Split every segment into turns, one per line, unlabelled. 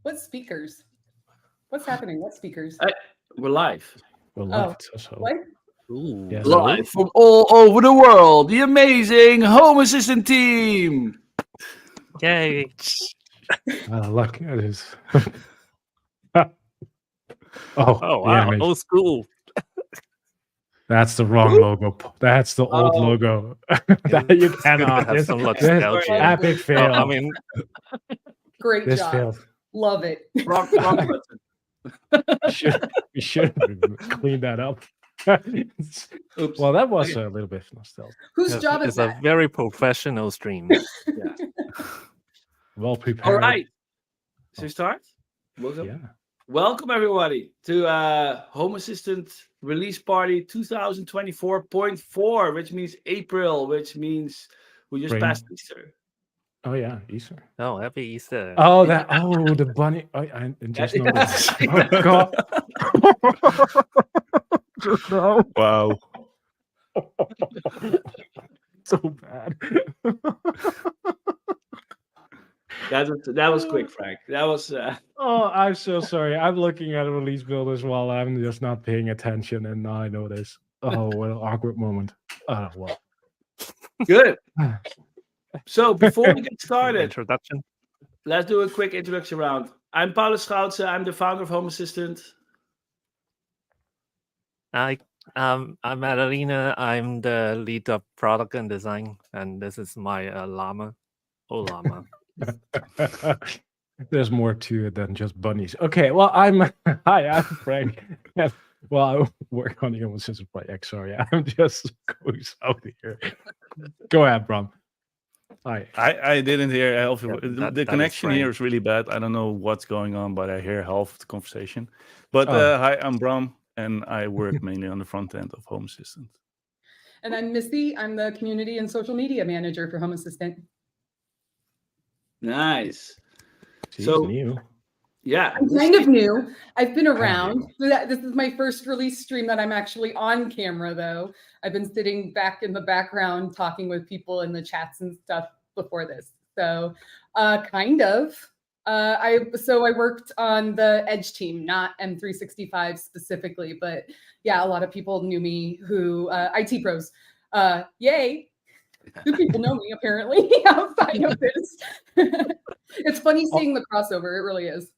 What speakers? What's happening? What speakers?
We're live.
Well,
Oh,
life so.
what?
Ooh.
Yes.
Hello.
Live from all over the world, the amazing Home Assistant team.
Yay.
Look, it is. Oh,
Oh,
the
wow.
animation.
Old school.
That's the wrong logo. That's the old logo. That you
It's good to
cannot.
have
This,
some
this
nostalgia.
epic fail.
I mean,
Great
this
job.
failed.
Love it.
Wrong button.
We should clean that up.
Oops.
Well, that was
Okay.
a little bit nostalgic.
Whose job is
it's a
that?
very professional stream.
Yeah.
Well prepared.
All right. Should we start? Welcome.
Yeah.
Welcome everybody to Home Assistant Release Party 2024.4, which means April, which means we just
Spring.
passed Easter.
Oh yeah, Easter.
Oh, happy Easter.
Oh, that. Oh, the bunny. I just noticed. Oh God. No. Wow. So bad.
That was quick, Frank. That was
Oh, I'm so sorry. I'm looking at release builders while I'm just not paying attention, and now I know this. Oh, what an awkward moment. Oh, well.
good. So before we get started,
Introduction.
let's do a quick introduction round. I'm Paulus Schoutse. I'm the founder of Home Assistant.
I'm Adelina. I'm the lead of product and design, and this is my Ollama.
There's more to it than just bunnies. Okay, well, I'm Frank. Well, I work on the Home Assistant project. Sorry, I'm just going out here. Go ahead, Bram. Hi.
I didn't hear half of
Yeah,
it.
that
The
is
connection
Frank.
here is really bad. I don't know what's going on, but I hear half of the conversation. But
Oh.
hi, I'm Bram, and I work mainly on the front end of Home Assistant.
And I'm Missy. I'm the community and social media manager for Home Assistant.
Nice.
She's
So-
new.
Yeah.
I'm kind of new. I've been around. This is my first release stream that I'm actually on camera, though. I've been sitting back in the background talking with people in the chats and stuff before this. So, kind of. I worked on the Edge team, not M365 specifically, but yeah, a lot of people knew me who IT pros. Yay. Good people know me apparently outside of this. It's funny seeing the crossover. It really is.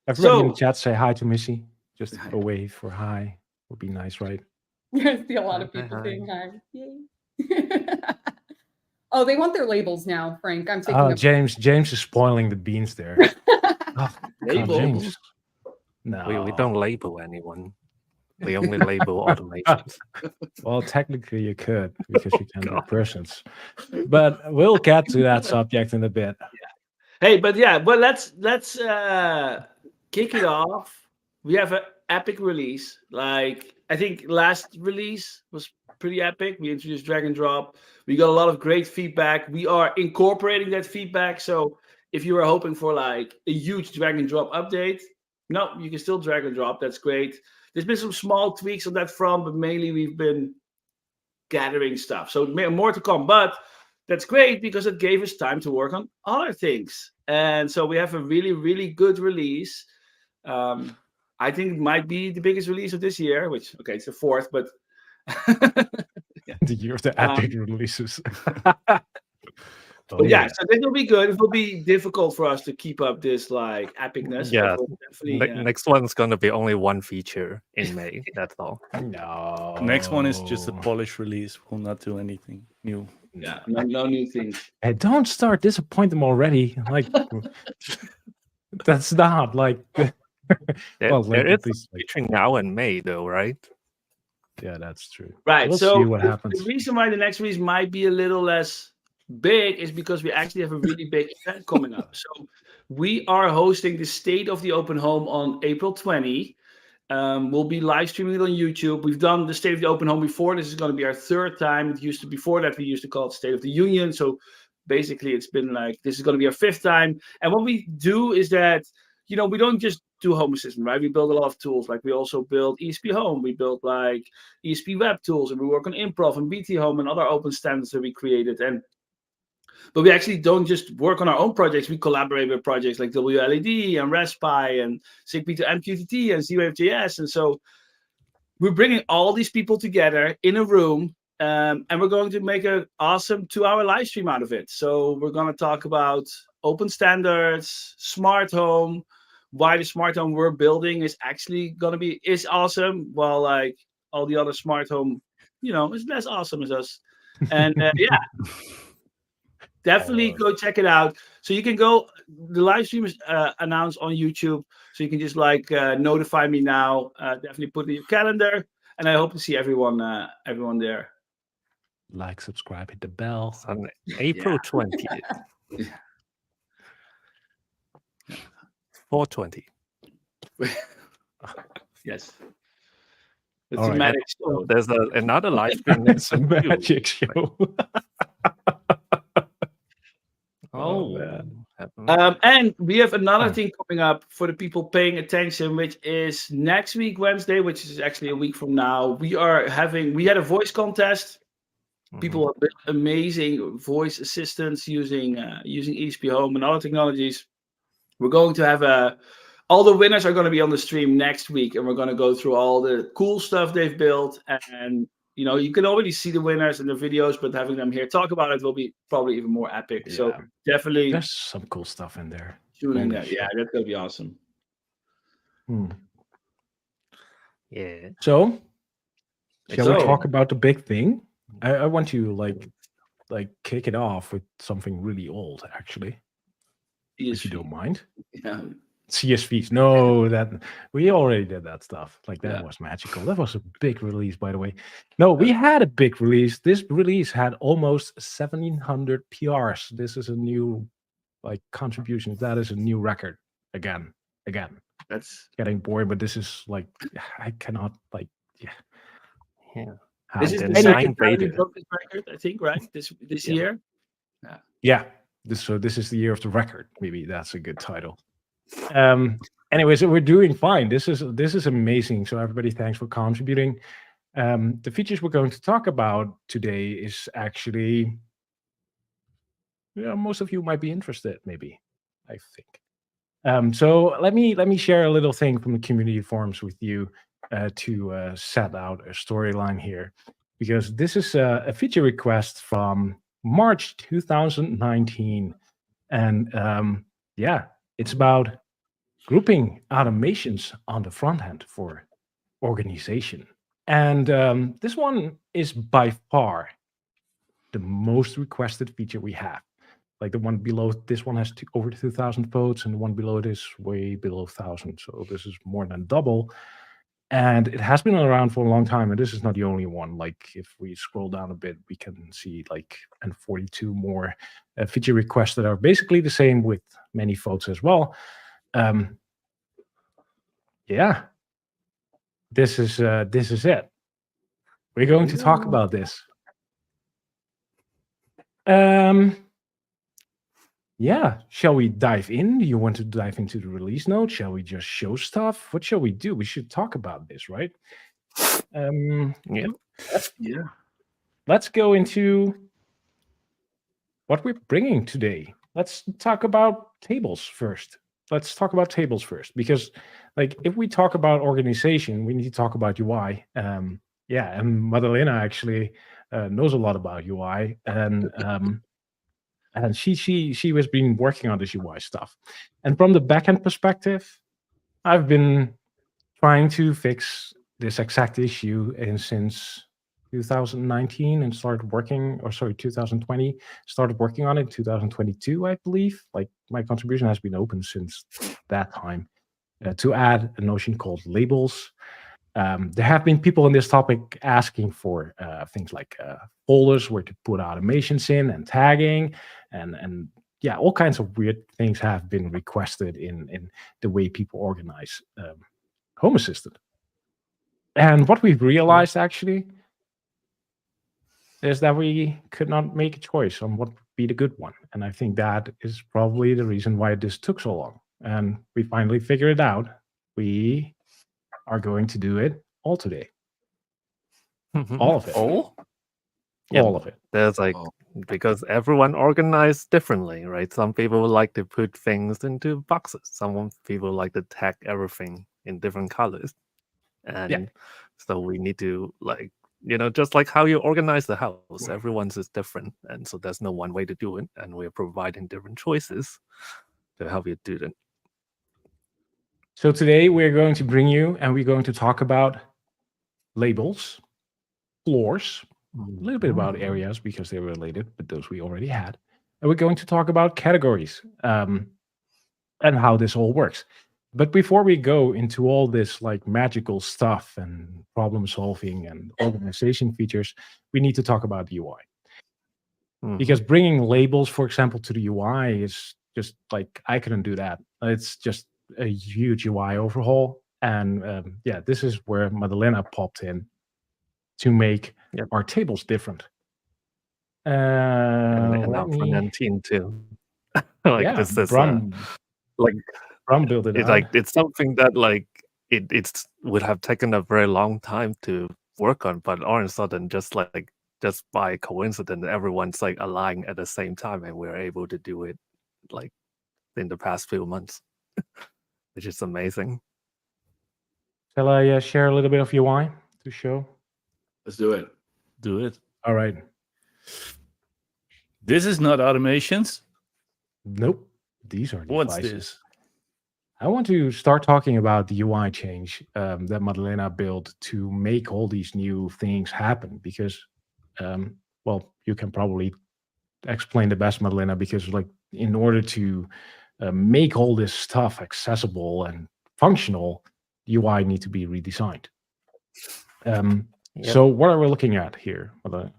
Everybody in the
So-
chat say hi to Missy. Just a wave for hi would be nice, right?
I see a lot of
Hi,
people
hi.
saying hi. Yay. Oh, they want their labels now, Frank. I'm taking
Oh,
a
James is spoiling the beans there. Oh,
Labels?
James. No.
We don't label anyone. We only label automations.
Well, technically you could because you can do persons. But we'll get to that subject in a bit.
Hey, but let's kick it off. We have an epic release. Like I think last release was pretty epic. We introduced drag and drop. We got a lot of great feedback. We are incorporating that feedback. So if you were hoping for like a huge drag and drop update, no, you can still drag and drop. That's great. There's been some small tweaks on that front, but mainly we've been gathering stuff. So more to come. But that's great because it gave us time to work on other things. And so we have a really, really good release. I think it might be the biggest release of this year, which, okay, it's the fourth, but
The year of the epic releases. Oh,
but yeah, so this will be good. It will be difficult for us to keep up this like epicness. but
Yeah.
we'll definitely,
Next one's gonna be only one feature in May. That's all.
No.
Next one is just a polished release. We'll not do anything new.
yeah, no new things.
Hey, don't start disappoint them already. Like that's not like Well,
There
link
is
at
a
least,
feature now in May, though, right?
yeah, that's true.
Right.
We'll
so
see what happens.
the reason why the next release might be a little less big is because we actually have a really big event coming up. So we are hosting the State of the Open Home on April 20. We'll be live streaming it on YouTube. We've done the State of the Open Home before. This is going to be our third time. Before that, we used to call it State of the Union. So basically, it's been like, this is going to be our fifth time. And what we do is that, we don't just do Home Assistant, right? We build a lot of tools. Like we also build ESP Home. We build like ESP Web tools, and we work on Improv and BT Home and other open standards that we created. And But we actually don't just work on our own projects. We collaborate with projects like WLED and Raspberry and SIGP to MQTT and Z-Wave.js. And so we're bringing all these people together in a room, and we're going to make an awesome 2-hour live stream out of it. So we're going to talk about open standards, smart home, why the smart home we're building is actually going to is awesome, while like all the other smart home, is less awesome as us. And yeah. Definitely go check it out. So you can go. The live stream is announced on YouTube, so you can just notify me now. Definitely put it in your calendar, and I hope to see everyone there.
Like, subscribe, hit the bell.
It's on April 20th. 4:20.
Yes.
All
It's a
right.
magic show.
There's another live stream next
It's a
week too.
magic show.
Oh,
man.
And we have another thing coming up for the people paying attention, which is next week, Wednesday, which is actually a week from now. We had a voice contest. People have built amazing voice assistants using ESP Home and other technologies. We're going to have all the winners are going to be on the stream next week, and we're going to go through all the cool stuff they've built. And you can already see the winners in the videos, but having them here talk about it will be probably even more epic.
Yeah.
So definitely
There's some cool stuff in there.
tune in
Holy
there.
shit.
Yeah, that's going to be awesome.
Yeah.
So, shall we
So-
talk about the big thing? I want to kick it off with something really old, actually, if you don't mind.
Yeah.
CSVs. No, that we already did that stuff. Like that
Yeah.
was magical. That was a big release, by the way. No, we had a big release. This release had almost 1,700 PRs. This is a new contribution. That is a new record again.
That's
Getting boring, but this is I cannot
Yeah.
how
this is
And
the
then
second time we
Vader.
broke this record, I think, right? This year.
Yeah. This is the year of the record. Maybe that's a good title. Anyway, so we're doing fine. This is amazing. So everybody, thanks for contributing. The features we're going to talk about today is actually, most of you might be interested. Maybe, I think. So let me share a little thing from the community forums with you to set out a storyline here, because this is a feature request from March 2019, and it's about grouping automations on the front end for organization. And this one is by far the most requested feature we have. Like the one below, this one has over 2,000 votes, and the one below it is way below 1,000. So this is more than double. And it has been around for a long time, and this is not the only one. Like if we scroll down a bit, we can see 42 more feature requests that are basically the same with many votes as well. This is it. We're going to talk about this. Shall we dive in? Do you want to dive into the release notes? Shall we just show stuff? What shall we do? We should talk about this, right?
Yeah.
Let's go into what we're bringing today. Let's talk about tables first. Because if we talk about organization, we need to talk about UI. And Madalena actually knows a lot about UI, and she has been working on this UI stuff. And from the backend perspective, I've been trying to fix this exact issue since 2019 and 2020, started working on it in 2022, I believe. My contribution has been open since that time to add a notion called labels. There have been people on this topic asking for things like folders where to put automations in and tagging, and all kinds of weird things have been requested in the way people organize Home Assistant. And what we've realized actually is that we could not make a choice on what would be the good one. And I think that is probably the reason why this took so long. And we finally figured it out. We are going to do it all today. All of it.
Oh, Yep.
All of it.
There's like
Oh.
because everyone organized differently, right? Some people like to put things into boxes. Some people like to tag everything in different colors, and so we need to like just like how you organize the house. Everyone's is different, and so there's no one way to do it, and we're providing different choices to help you do that.
So today we're going to bring you and we're going to talk about labels, floors, a little bit about areas because they're related, but those we already had. And we're going to talk about categories and how this all works. But before we go into all this like magical stuff and problem solving and organization features, we need to talk about the UI. Because bringing labels, for example, to the UI is just like, I couldn't do that. It's just a huge UI overhaul. And this is where Madalena popped in to make our tables different.
And our front end team too. Like this is like
Brum built it.
It's like it's something that like it's would have taken a very long time to work on, but all of a sudden, just by coincidence, everyone's like aligning at the same time, and we're able to do it like in the past few months, which is amazing.
Shall I share a little bit of UI to show?
Let's do it.
Do it.
All right.
This is not automations.
Nope. These are devices.
What's this?
I want to start talking about the UI change that Madalena built to make all these new things happen because, you can probably explain the best, Madalena, because like in order to make all this stuff accessible and functional, UI need to be redesigned. So what are we looking at here, Madalena?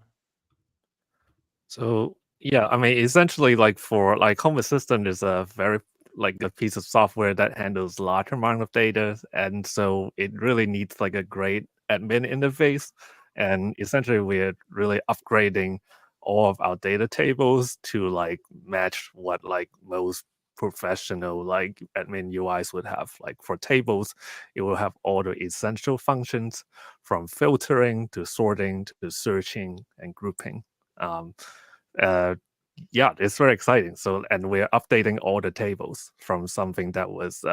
So yeah, I mean, essentially, like for like Home Assistant is a very like a piece of software that handles large amount of data, and so it really needs like a great admin interface. And essentially, we're really upgrading all of our data tables to like match what like most professional like admin UIs would have. Like for tables, it will have all the essential functions from filtering to sorting to searching and grouping. It's very exciting. So, and we're updating all the tables from something that was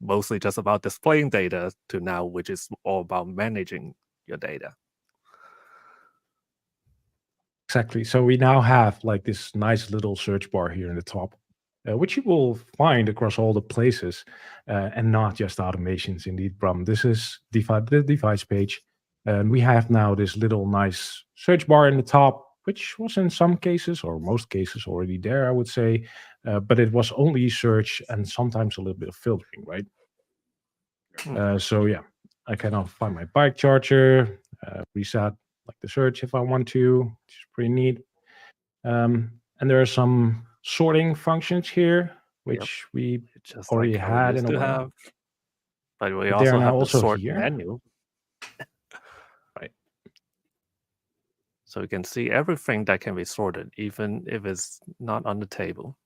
mostly just about displaying data to now, which is all about managing your data.
Exactly. So we now have like this nice little search bar here in the top, which you will find across all the places, and not just automations. Indeed, Bram. This is the device page, and we have now this little nice search bar in the top, which was in some cases or most cases already there, I would say, but it was only search and sometimes a little bit of filtering, right? So yeah, I can now find my bike charger, reset like the search if I want to, which is pretty neat. And there are some sorting functions here, which we
just
already
like how we
had
used
in a
to
way.
have. But we
But they
also
are now
have the
also
sort
here.
menu.
Right.
So you can see everything that can be sorted, even if it's not on the table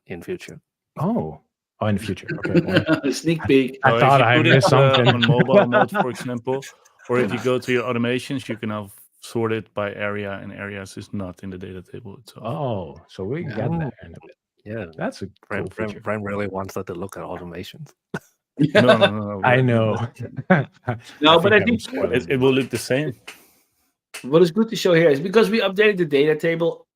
in future.
Oh, in the future. Okay. Well,
Sneak peek.
I thought I missed something.
On mobile mode, for example, or if you go to your automations, you can now sort it by area, and areas is not in the data table itself.
Oh, so we get there in a bit.
Yeah,
That's a cool feature.
Bram really wants us to look at automations.
No.
I know.
No, but I
I'm
think
spoiling
It will look the same.
what is good to show here is because we updated the data table.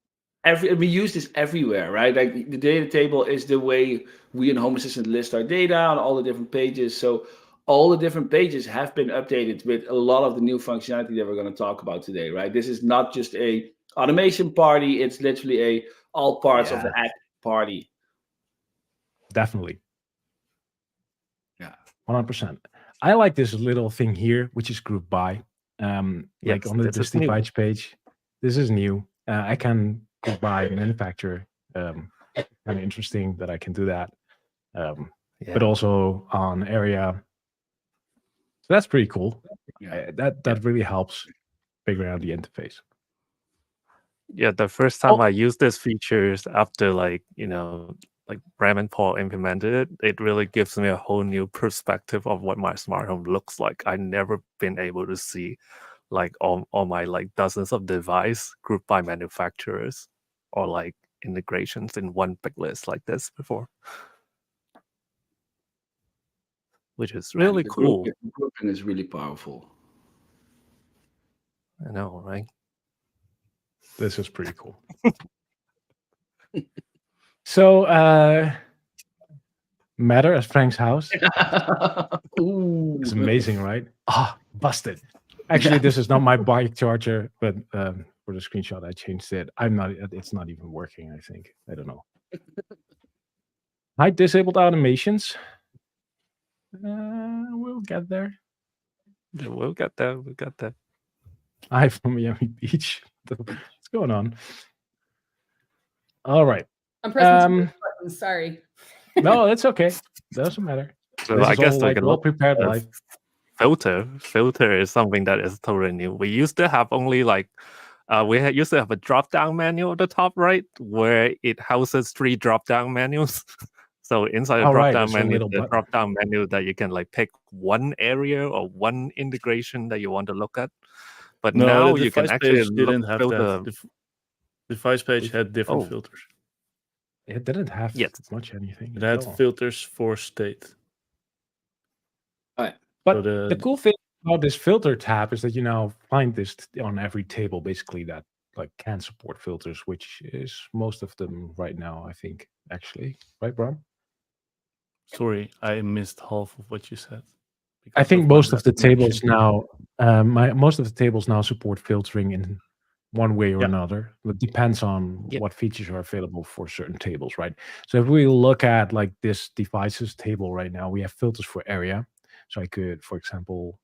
We use this everywhere, right? Like the data table is the way we in Home Assistant list our data on all the different pages. So all the different pages have been updated with a lot of the new functionality that we're going to talk about today, right? This is not just a automation party; it's literally a all parts of the app party.
Definitely.
Yeah,
100%. I like this little thing here, which is group by. Like on the device page. This is new. I can group by manufacturer. Kind of interesting that I can do that. But also on area. So that's pretty cool. That really helps figure out the interface.
Yeah, the first time I used this features after like Bram and Paul implemented it, it really gives me a whole new perspective of what my smart home looks like. I've never been able to see like all my like dozens of device grouped by manufacturers or like integrations in one big list like this before, which is really
The
cool.
grouping is really powerful.
I know, right?
This is pretty cool. So, Matter as Frank's house.
Ooh.
It's amazing, right? Ah, busted. Actually, this is not my bike charger, but for the screenshot, I changed it. It's not even working, I think. I don't know. Hide disabled automations. We'll get there.
Yeah, we'll get there. We'll get there.
Hi from Miami Beach. What's going on? All right.
I'm pressing too many buttons. Sorry.
No, that's okay. Doesn't matter.
So
This
I
is
guess
all,
like
like
a
well
lot
prepared
of
live.
Filter is something that is totally new. We used to have only like used to have a drop down menu at the top right where it houses 3 drop down menus. So inside the
Oh, right,
drop down
it's a
menu,
little
the
button.
drop down menu that you can like pick one area or one integration that you want to look at. But
No,
now
the
you can
device
actually
page didn't have
filter.
that. The device page had different
Oh.
filters.
It didn't have
Yes.
much anything.
It had
at all.
filters for state.
But
So
the cool thing about this filter tab is that you now find this on every table, basically, that like can support filters, which is most of them right now, I think, actually. Right, Bram?
Sorry, I missed half of what you said.
I
because
think
my
most of the
bad connection.
tables now, most of the tables now support filtering in one way or
Yeah.
another. It depends on
Yeah.
what features are available for certain tables, right? So if we look at like this devices table right now, we have filters for area. So I could, for example,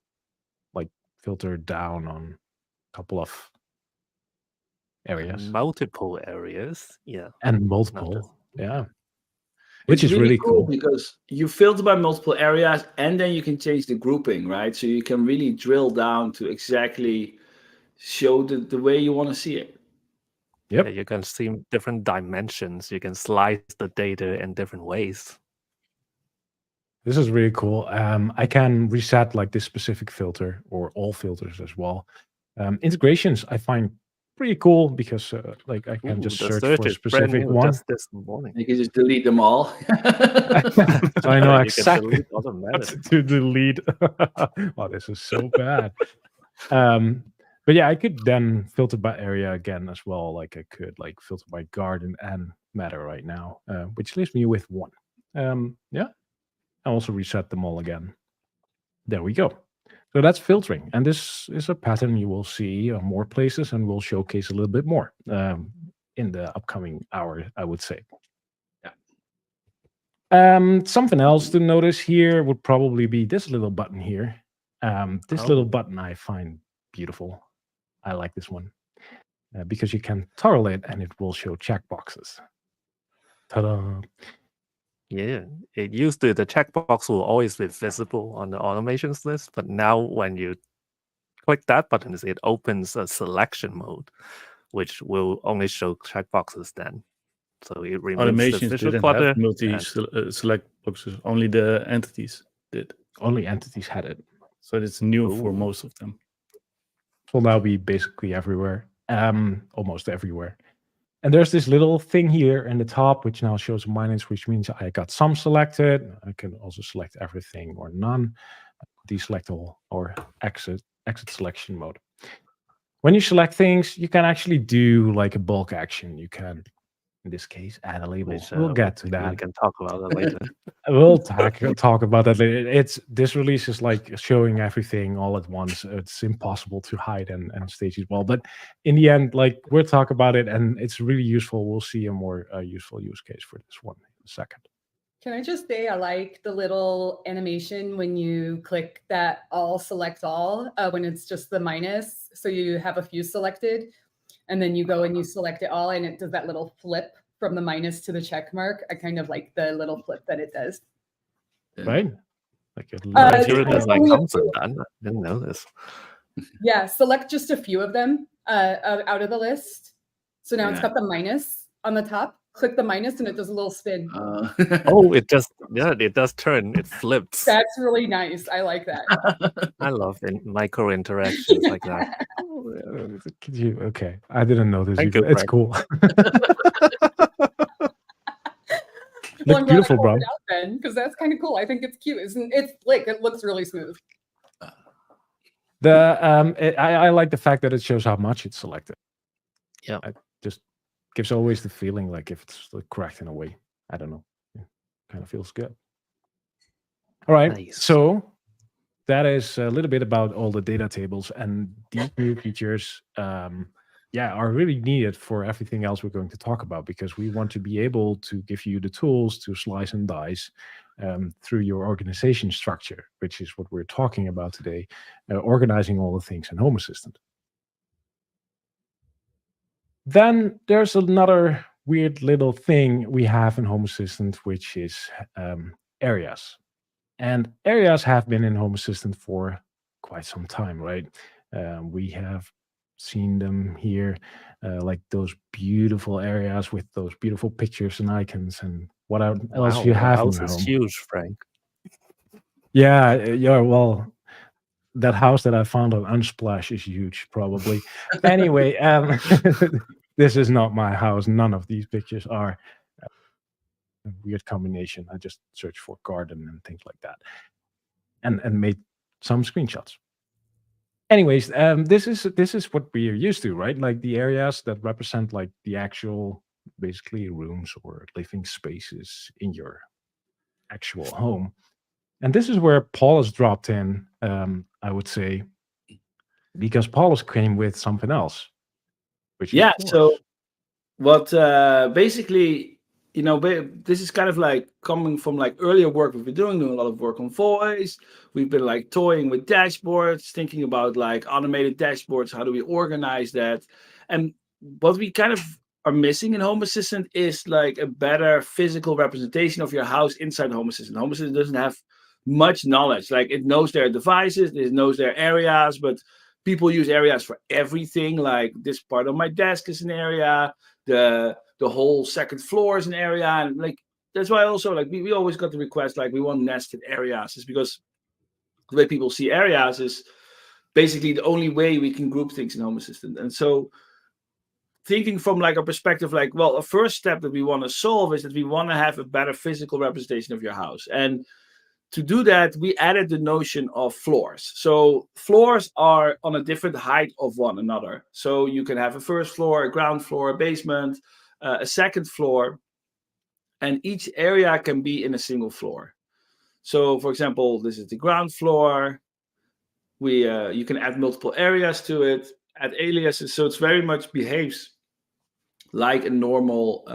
like filter down on a couple of areas
Multiple areas. Yeah.
and
Not just-
multiple, yeah, which
It's
is really cool.
because you filter by multiple areas and then you can change the grouping, right? So you can really drill down to exactly show the way you want to see it.
Yep.
Yeah, you can see different dimensions. You can slice the data in different ways.
This is really cool. I can reset like this specific filter or all filters as well. Integrations I find pretty cool because like I can just
the
search
search
for a
is brand
specific
new
one.
just this morning.
You can just delete them all.
So I know
You can
exactly
delete
what
automatically.
to delete. Oh, this is so bad. But yeah, I could then filter by area again as well. Like I could like filter by garden and matter right now, which leaves me with one. Yeah, I also reset them all again. There we go. So that's filtering, and this is a pattern you will see on more places, and we'll showcase a little bit more in the upcoming hour, I would say. Something else to notice here would probably be this little button here. This little button I find beautiful. I like this one because you can toggle it and it will show checkboxes. Ta-da!
Yeah, it used to the checkbox will always be visible on the automations list, but now when you click that button, it opens a selection mode, which will only show checkboxes then. So it removes the
Automations
visual
didn't
clutter.
have multi
and-
select boxes. Only the entities did.
Only entities had it.
So it's new for
Ooh.
most of them.
Will now be basically everywhere, almost everywhere. And there's this little thing here in the top, which now shows a minus, which means I got some selected. I can also select everything or none, deselect all, or exit selection mode. When you select things, you can actually do like a bulk action. You can, in this case, add a label.
which,
We'll get to
We
that.
can talk about that later.
We'll talk about that later. This release is like showing everything all at once. It's impossible to hide and stage as well. But in the end, like we'll talk about it, and it's really useful. We'll see a more useful use case for this one in a second.
Can I just say I like the little animation when you click that all select all when it's just the minus. So you have a few selected and then you go and you select it all and it does that little flip from the minus to the check mark. I kind of like the little flip that it does.
Right? Like a
I'm sure
it's
there's like
only a
comes with
few.
that. I didn't know this.
Yeah, select just a few of them out of the list. So now it's
Yeah.
got the minus on the top. click the minus and it does a little spin.
Oh, it does turn. It flips.
That's really nice. I like that.
I love micro interactions like that.
Could you? Okay, I didn't know this.
Thank
Either.
you,
It's
Frank.
cool.
Well,
Look
I'm glad
beautiful,
I
bro.
called it out then, because that's kind of cool. I think it's cute. It's like it looks really smooth.
I like the fact that it shows how much it's selected.
Yeah.
It just gives always the feeling like if it's correct in a way. I don't know. Kind of feels good. All right.
Nice.
So that is a little bit about all the data tables, and these new features are really needed for everything else we're going to talk about, because we want to be able to give you the tools to slice and dice through your organization structure, which is what we're talking about today, organizing all the things in Home Assistant. Then there's another weird little thing we have in Home Assistant, which is areas. And areas have been in Home Assistant for quite some time, right? We have seen them here, like those beautiful areas with those beautiful pictures and icons, and what else
Wow,
you
your
have in
house
your
is
home.
huge, Frank.
Yeah. Well, that house that I found on Unsplash is huge, probably. Anyway, this is not my house. None of these pictures are. A weird combination. I just searched for garden and things like that, and made some screenshots. Anyways, this is what we are used to, right? Like the areas that represent like the actual, basically, rooms or living spaces in your actual home. And this is where Paulus dropped in, I would say, because Paulus came with something else, which is
Yeah.
floors.
So what basically, this is kind of like coming from like earlier work we've been doing a lot of work on voice. We've been like toying with dashboards, thinking about like automated dashboards. How do we organize that? And what we kind of are missing in Home Assistant is like a better physical representation of your house inside Home Assistant. Home Assistant doesn't have much knowledge. Like it knows their devices, it knows their areas, but people use areas for everything. Like this part of my desk is an area. The whole second floor is an area, and like that's why also like we always got the request like we want nested areas, is because the way people see areas is basically the only way we can group things in Home Assistant. And so thinking from like a perspective, like, well, a first step that we want to solve is that we want to have a better physical representation of your house. And to do that, we added the notion of floors. So floors are on a different height of one another. So you can have a first floor, a ground floor, a basement, a second floor, and each area can be in a single floor. So, for example, this is the ground floor. You can add multiple areas to it, add aliases, so it's very much behaves like a normal,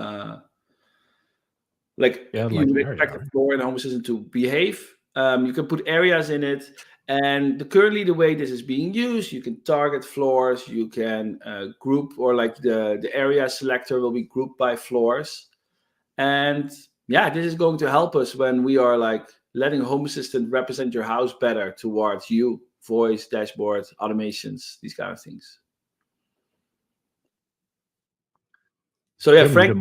you would expect a floor in Home Assistant to behave. You can put areas in it, and currently the way this is being used, you can target floors, you can group, or like the area selector will be grouped by floors. And yeah, this is going to help us when we are like letting Home Assistant represent your house better towards you, voice, dashboard, automations, these kind of things. So yeah, Frank,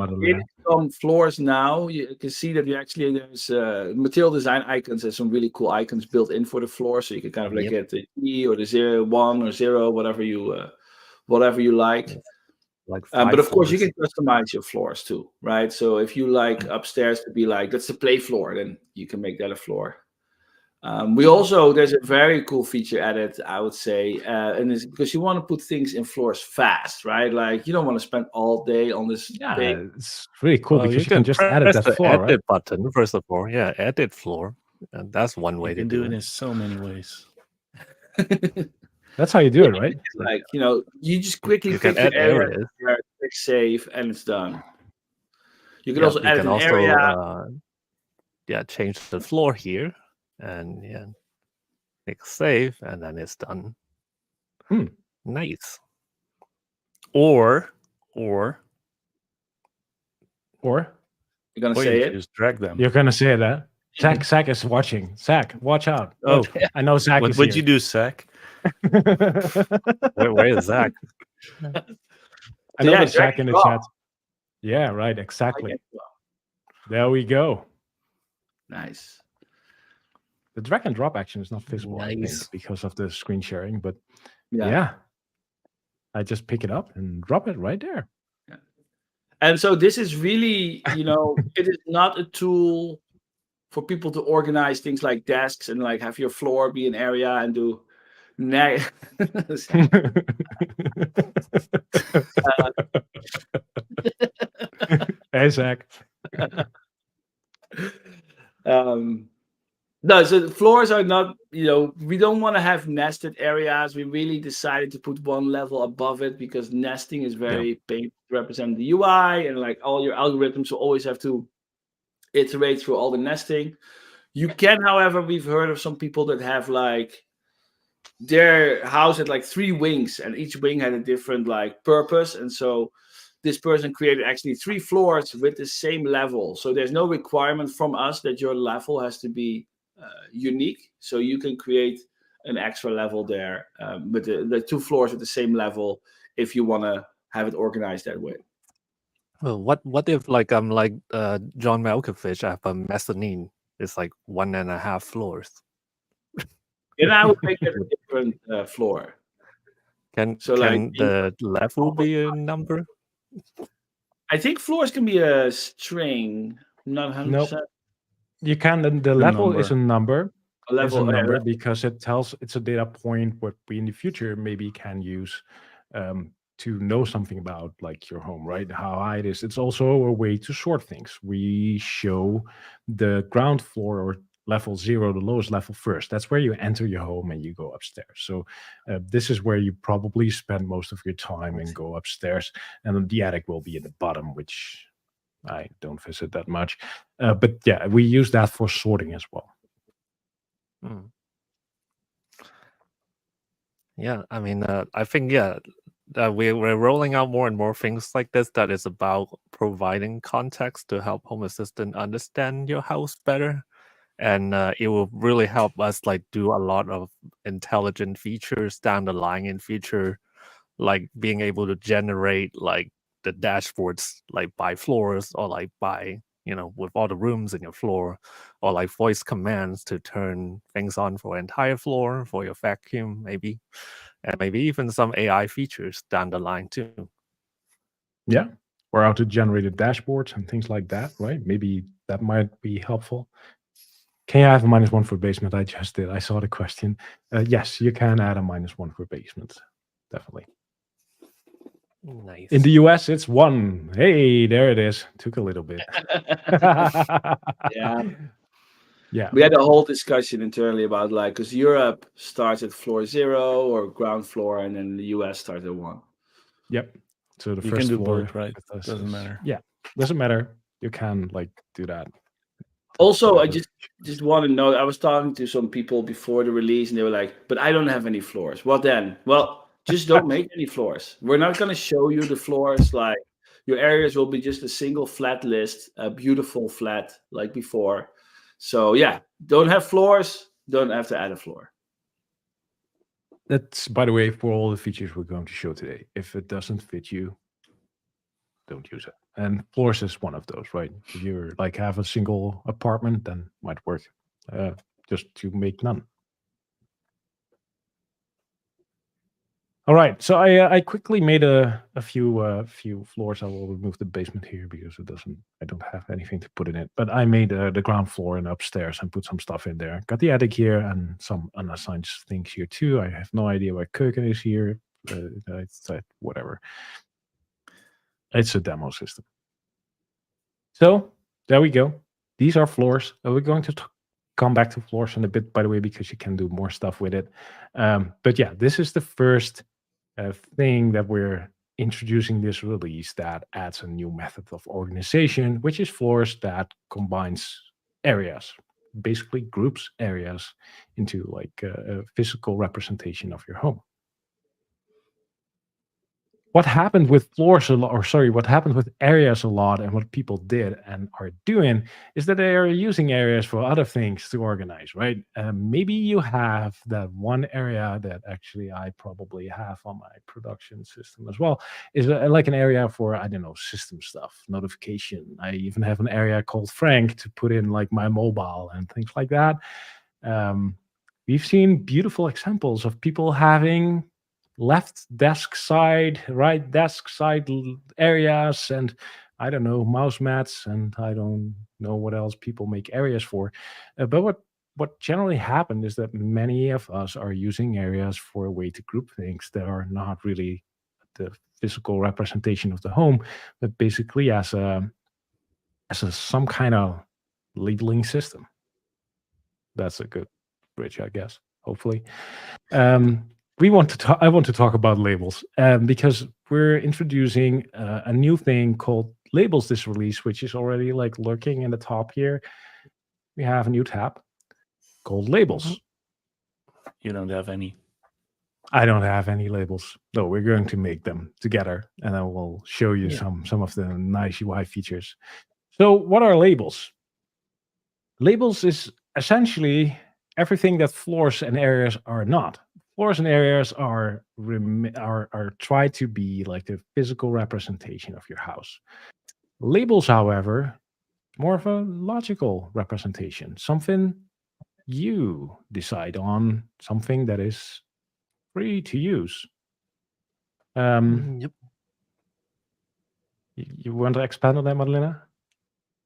some floors now. You can see that there's material design icons. There's some really cool icons built in for the floor, so you can kind of like get the E or the 0, 1 or 0, whatever you like. But of course, you can customize your floors too, right? So if you like upstairs to be like, that's the play floor, then you can make that a floor. There's a very cool feature added, I would say, and it's because you want to put things in floors fast, right? Like you don't want to spend all day on this.
It's really cool because you can just
press
edit that
the
floor,
edit button first of all. Yeah, edit floor, and that's one way to do it.
In so many ways.
That's how you do it, right?
Like you just quickly pick the area, click save, and it's done. You can also add an area.
Change the floor here. And click save, and then it's done. Nice. Or
you're gonna say it.
Just drag them.
You're gonna say that. Zach is watching. Zach, watch out.
Oh,
I know Zach is
what'd
here.
you do, Zach?
where is Zach?
I know that Zach in the chat. Yeah, right. Exactly. There we go.
Nice.
The drag and drop action is not visible, I think,
Nice.
because of the screen sharing. But
Yeah.
yeah, I just pick it up and drop it right there.
And so this is really, it is not a tool for people to organize things like desks and like have your floor be an area and do
Hey, Zach.
No, so the floors are not, we don't want to have nested areas. We really decided to put one level above it because nesting is very painful to represent the UI, and like all your algorithms will always have to iterate through all the nesting. You can, however, we've heard of some people that have like their house had like 3 wings, and each wing had a different like purpose, and so this person created actually 3 floors with the same level. So there's no requirement from us that your level has to be unique. So you can create an extra level there with the 2 floors at the same level if you want to have it organized that way.
Well, what if like I'm like John Malkovich? I have a mezzanine. It's like 1.5 floors.
And I would make it a different floor.
Can
So like
the level be a number?
I think floors can be a string, not 100%.
Nope. You can. The level is a number.
A level,
Is a number because it's a data point what we in the future maybe can use to know something about like your home, right? How high it is. It's also a way to sort things. We show the ground floor or level 0, the lowest level first. That's where you enter your home and you go upstairs. So this is where you probably spend most of your time and go upstairs. And the attic will be at the bottom, which I don't visit that much. But yeah, we use that for sorting as well.
Hmm. Yeah, I mean, I think we're rolling out more and more things like this that is about providing context to help Home Assistant understand your house better, and it will really help us like do a lot of intelligent features down the line in future, like being able to generate like the dashboards like by floors or like by with all the rooms in your floor, or like voice commands to turn things on for entire floor for your vacuum maybe, and maybe even some AI features down the line too.
Yeah, or how to generate dashboards and things like that, right? Maybe that might be helpful. Can you have a -1 for basement? I just did. I saw the question. Yes, you can add a -1 for basement. Definitely.
Nice.
In the US, it's 1. Hey, there it is. Took a little bit.
Yeah.
Yeah.
We had a whole discussion internally about like, because Europe starts at floor 0 or ground floor, and then the US starts at 1.
Yep. So the
You
first
can do
floor
both, right?
with us
Doesn't
is-
matter.
Yeah, doesn't matter. You can like do that.
Also, I
Whatever.
just want to know, I was talking to some people before the release, and they were like, but I don't have any floors. What then? Well, just don't make any floors. We're not going to show you the floors. Like, your areas will be just a single flat list, a beautiful flat like before. So yeah, don't have floors, don't have to add a floor.
That's, by the way, for all the features we're going to show today. If it doesn't fit you, don't use it. And floors is one of those, right? If you're like have a single apartment, then might work. Just to make none. All right, so I quickly made a few floors. I will remove the basement here because I don't have anything to put in it. But I made the ground floor and upstairs and put some stuff in there. Got the attic here and some unassigned things here too. I have no idea why Keuken is here. It's whatever. It's a demo system. So there we go. These are floors. We're going to come back to floors in a bit, by the way, because you can do more stuff with it. But yeah, this is the first thing that we're introducing this release that adds a new method of organization, which is floors that combines areas, basically groups areas into like a physical representation of your home. what happened with floors a lot, or sorry, what happened with areas a lot, and what people did and are doing is that they are using areas for other things to organize, right? Maybe you have that one area that actually I probably have on my production system as well, is like an area for, I don't know, system stuff, notification. I even have an area called Frank to put in like my mobile and things like that. We've seen beautiful examples of people having left desk side, right desk side areas, and I don't know, mouse mats, and I don't know what else people make areas for. But what generally happened is that many of us are using areas for a way to group things that are not really the physical representation of the home, but basically as some kind of labeling system. That's a good bridge, I guess. Hopefully. I want to talk about labels because we're introducing a new thing called labels this release, which is already like lurking in the top here. We have a new tab called labels.
You don't have any.
I don't have any labels. No, we're going to make them together, and I will show you some of the nice UI features. So, what are labels? Labels is essentially everything that floors and areas are not. Floors and areas are try to be like the physical representation of your house. Labels, however, more of a logical representation, something you decide on, something that is free to use.
Yep.
You want to expand on that, Madalena?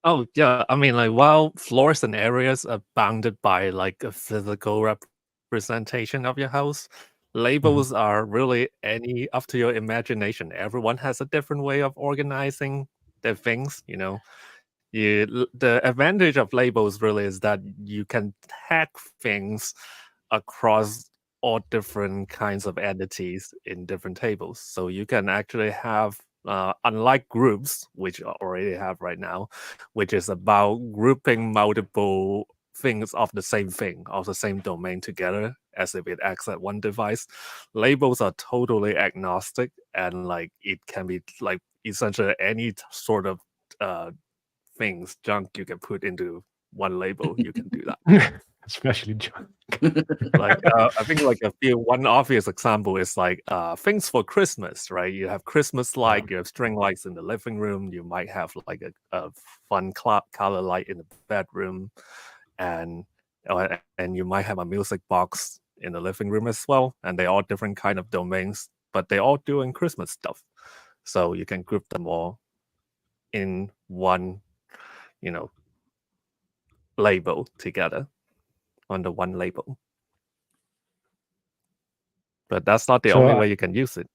Oh yeah, I mean, like while floors and areas are bounded by like a physical representation of your house, labels are really any up to your imagination. Everyone has a different way of organizing their things. The advantage of labels really is that you can tag things across all different kinds of entities in different tables. So you can actually have, unlike groups, which I already have right now, which is about grouping multiple things of the same thing, of the same domain together as if it acts at one device. Labels are totally agnostic, and like it can be like essentially any sort of junk you can put into one label, you can do that.
Especially junk.
Like I think like one obvious example is like things for Christmas, right? You have Christmas light, you have string lights in the living room, you might have like a fun color light in the bedroom, and you might have a music box in the living room as well, and they're all different kind of domains, but they're all doing Christmas stuff, so you can group them all in one label together under one label. But that's not the only way you can use it.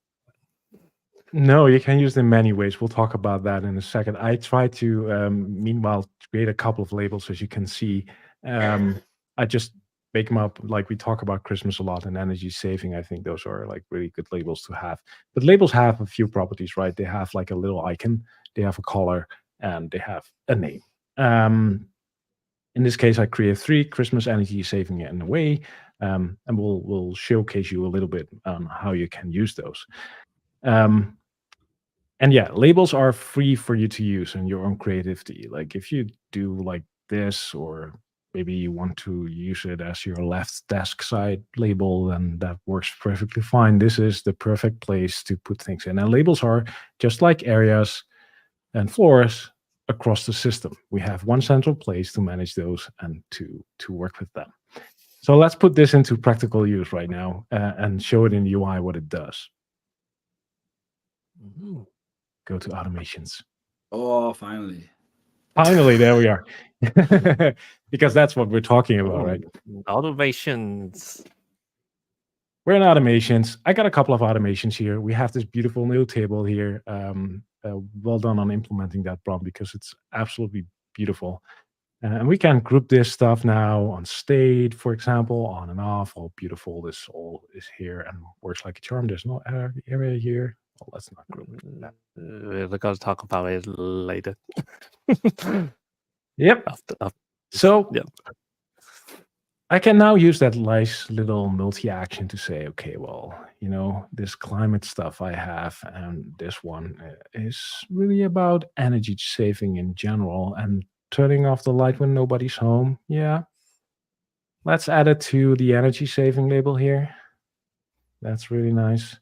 No, you can use it in many ways. We'll talk about that in a second. I try to, meanwhile, create a couple of labels, as you can see. I just make them up, like we talk about Christmas a lot and energy saving. I think those are like really good labels to have. But labels have a few properties, right? They have like a little icon, they have a color, and they have a name. In this case, I create 3: Christmas, energy saving, and away. And we'll showcase you a little bit on how you can use those. And yeah, labels are free for you to use in your own creativity. Like if you do like this, or maybe you want to use it as your left desk side label, then that works perfectly fine. This is the perfect place to put things in. And labels are just like areas and floors across the system. We have one central place to manage those and to work with them. So let's put this into practical use right now and show it in the UI what it does. Go to automations.
Oh, finally.
Finally, there we are. Because that's what we're talking about, right?
Automations.
We're in automations. I got a couple of automations here. We have this beautiful new table here. Well done on implementing that, Brom, because it's absolutely beautiful. And we can group this stuff now on state, for example, on and off. All beautiful. This all is here and works like a charm. There's no area here. Well, let's not group that.
We're going to talk about it later.
Yep.
After.
So,
yep.
I can now use that nice little multi-action to say, okay, well, this climate stuff I have and this one is really about energy saving in general and turning off the light when nobody's home. Yeah. Let's add it to the energy saving label here. That's really nice.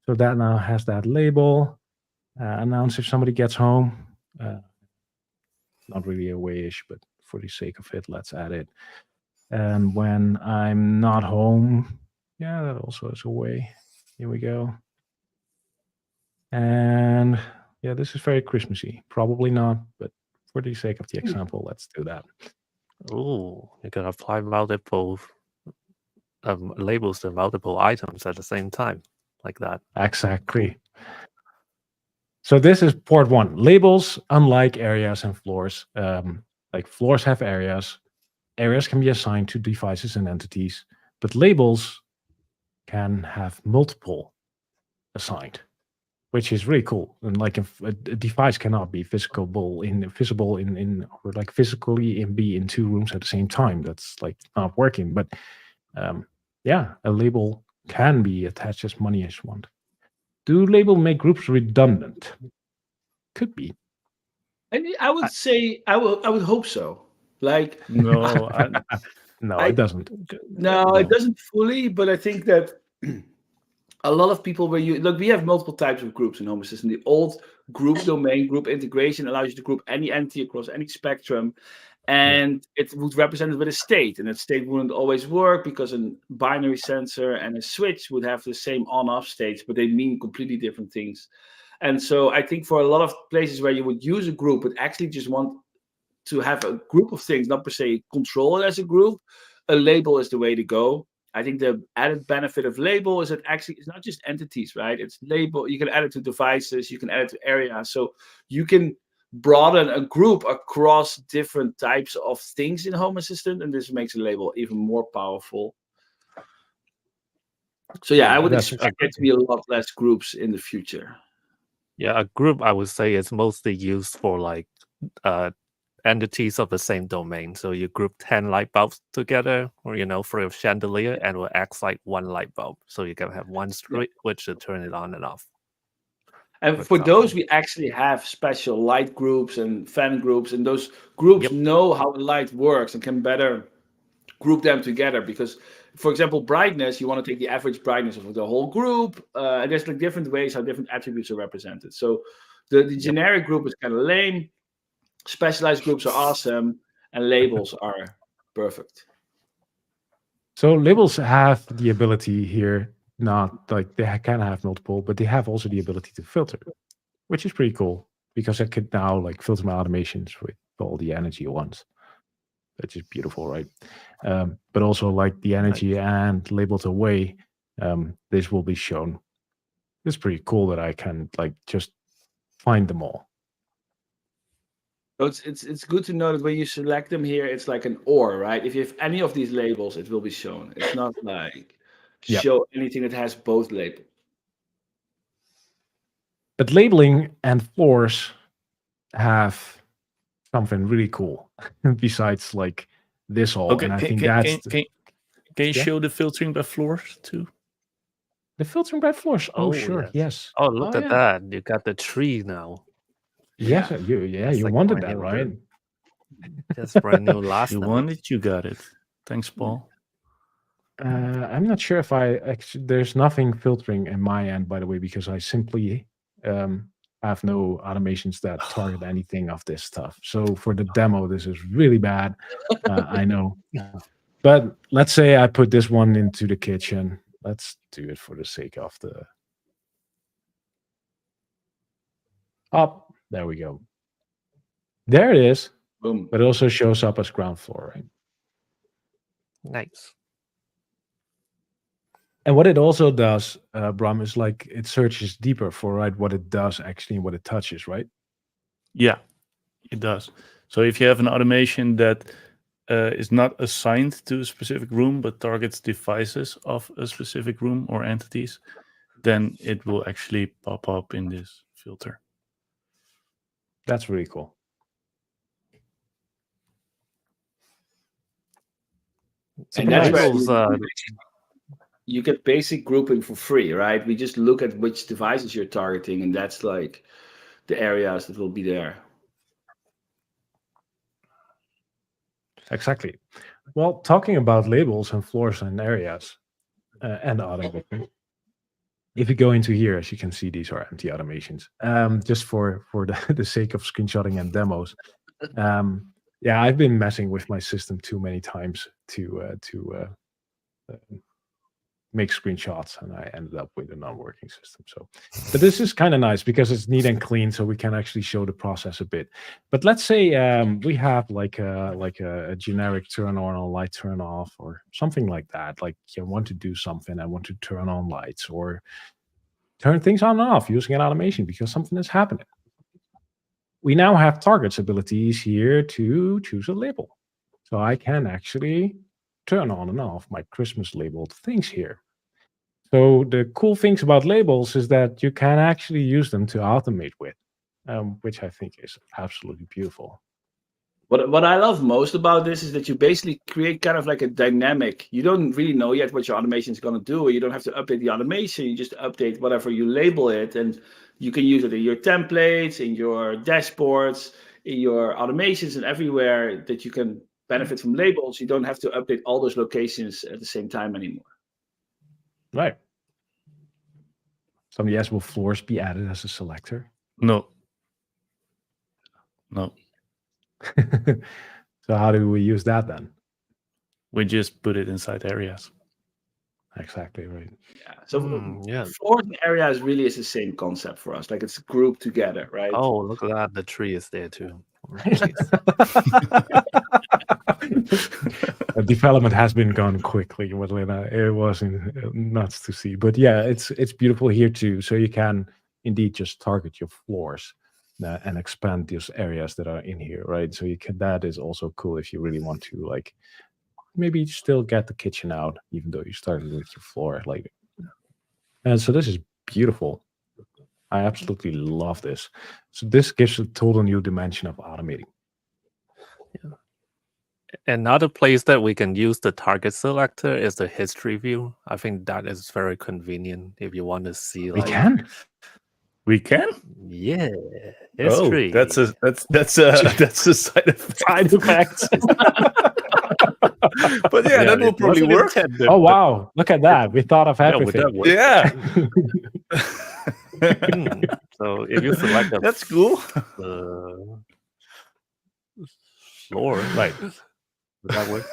So that now has that label. Announce if somebody gets home. Not really a way-ish, but for the sake of it, let's add it. And when I'm not home, yeah, that also is a way. Here we go. And yeah, this is very Christmassy. Probably not, but for the sake of the example, let's do that.
Ooh, you can apply multiple labels to multiple items at the same time, like that.
Exactly. So this is port 1. Labels, unlike areas and floors, like floors have areas. Areas can be assigned to devices and entities, but labels can have multiple assigned, which is really cool. And like if a device cannot be visible in or like physically be in 2 rooms at the same time, that's like not working. But yeah, a label can be attached as many as you want. Do label make groups redundant? Could be.
I would say I would hope so. Like
No,
No,
I-
it doesn't.
no, it doesn't fully, but I think that a lot of people we have multiple types of groups in Home Assistant. The old group domain, group integration allows you to group any entity across any spectrum, and it would represent it with a state, and that state wouldn't always work because a binary sensor and a switch would have the same on-off states, but they mean completely different things. And so I think for a lot of places where you would use a group, but actually just want to have a group of things, not per se control it as a group, a label is the way to go. I think the added benefit of label is that actually it's not just entities, right? It's label. You can add it to devices, you can add it to areas. So you can broaden a group across different types of things in Home Assistant, and this makes a label even more powerful. So yeah, I would
that's
expect there to be a lot less groups in the future.
Yeah, a group I would say is mostly used for like entities of the same domain. So you group 10 light bulbs together, or for a chandelier, and it will act like one light bulb. So you can have one switch to turn it on and off.
And
For
for those,
example.
we actually have special light groups and fan groups, and those groups
Yep.
know how the light works and can better group them together. Because, for example, brightness, you want to take the average brightness of the whole group, and there's like different ways how different attributes are represented. So the generic group is kind of lame. Specialized groups are awesome, and labels are perfect.
So labels have the ability here, not like they can have multiple, but they have also the ability to filter, which is pretty cool because I could now like filter my automations with all the energy at once. Which is beautiful, right? But also like the energy and labeled away, this will be shown. It's pretty cool that I can like just find them all.
So it's good to know that when you select them here, it's like an or, right? If you have any of these labels, it will be shown. It's not like
Yeah.
show anything that has both labels.
But labeling and floors have something really cool besides like this all.
Okay,
And I
can,
think
can,
that's
can, can you
Yeah.
show the filtering by floors too?
the filtering by floors. Oh,
Oh,
sure. Yes.
Oh, look
Oh,
at
yeah.
that. You got the tree now.
Yes.
Yeah.
That's
You
like
wanted
brand
that,
new.
right?
That's brand new last
You
night.
want it, you got it. Thanks, Paul.
I'm not sure if I actually, there's nothing filtering in my end, by the way, because I simply have no automations that target anything of this stuff. So for the demo, this is really bad. I know. But let's say I put this one into the kitchen. Let's do it for the sake of the. Oh, there we go. There it is.
Boom.
But it also shows up as ground floor, right?
Nice.
And what it also does, Bram, is like it searches deeper for what it does actually and what it touches, right?
Yeah, it does. So if you have an automation that is not assigned to a specific room but targets devices of a specific room or entities, then it will actually pop up in this filter.
That's really cool.
And that's where
labels,
you get basic grouping for free, right? We just look at which devices you're targeting, and that's like the areas that will be there.
Exactly. Well, talking about labels and floors and areas and automating. If you go into here, as you can see, these are empty automations. Just for the sake of screenshotting and demos. Yeah, I've been messing with my system too many times to make screenshots, and I ended up with a non-working system. So, but this is kind of nice because it's neat and clean, so we can actually show the process a bit. But let's say we have like a generic turn on or light turn off or something like that. Like you want to do something, I want to turn on lights or turn things on and off using an automation because something is happening. We now have targets abilities here to choose a label. So I can actually turn on and off my Christmas labeled things here. So the cool things about labels is that you can actually use them to automate with, which I think is absolutely beautiful.
What I love most about this is that you basically create kind of like a dynamic. You don't really know yet what your automation is going to do. You don't have to update the automation. You just update whatever you label it, and you can use it in your templates, in your dashboards, in your automations, and everywhere that you can benefit from labels. You don't have to update all those locations at the same time anymore.
Right. Somebody asked, will floors be added as a selector?
No.
So how do we use that then?
We just put it inside areas.
Exactly right.
Yeah. So floors and areas really is the same concept for us. Like it's grouped together, right?
Oh, look at that. The tree is there too.
Development has been gone quickly, Madalena. It was nuts to see. But yeah, it's beautiful here too. So you can indeed just target your floors and expand those areas that are in here, right? So you can, that is also cool if you really want to like maybe still get the kitchen out, even though you started with your floor. Like, and so this is beautiful. I absolutely love this. So this gives a total new dimension of automating.
Another place that we can use the target selector is the history view. I think that is very convenient if you want to see.
We
like,
can.
We can.
Yeah, history.
Oh, that's a side effect.
Side effects.
But yeah, that will probably work.
Oh wow! Look at that. We thought of everything.
Yeah.
So if you select
that's cool.
Floor,
right?
Would that work?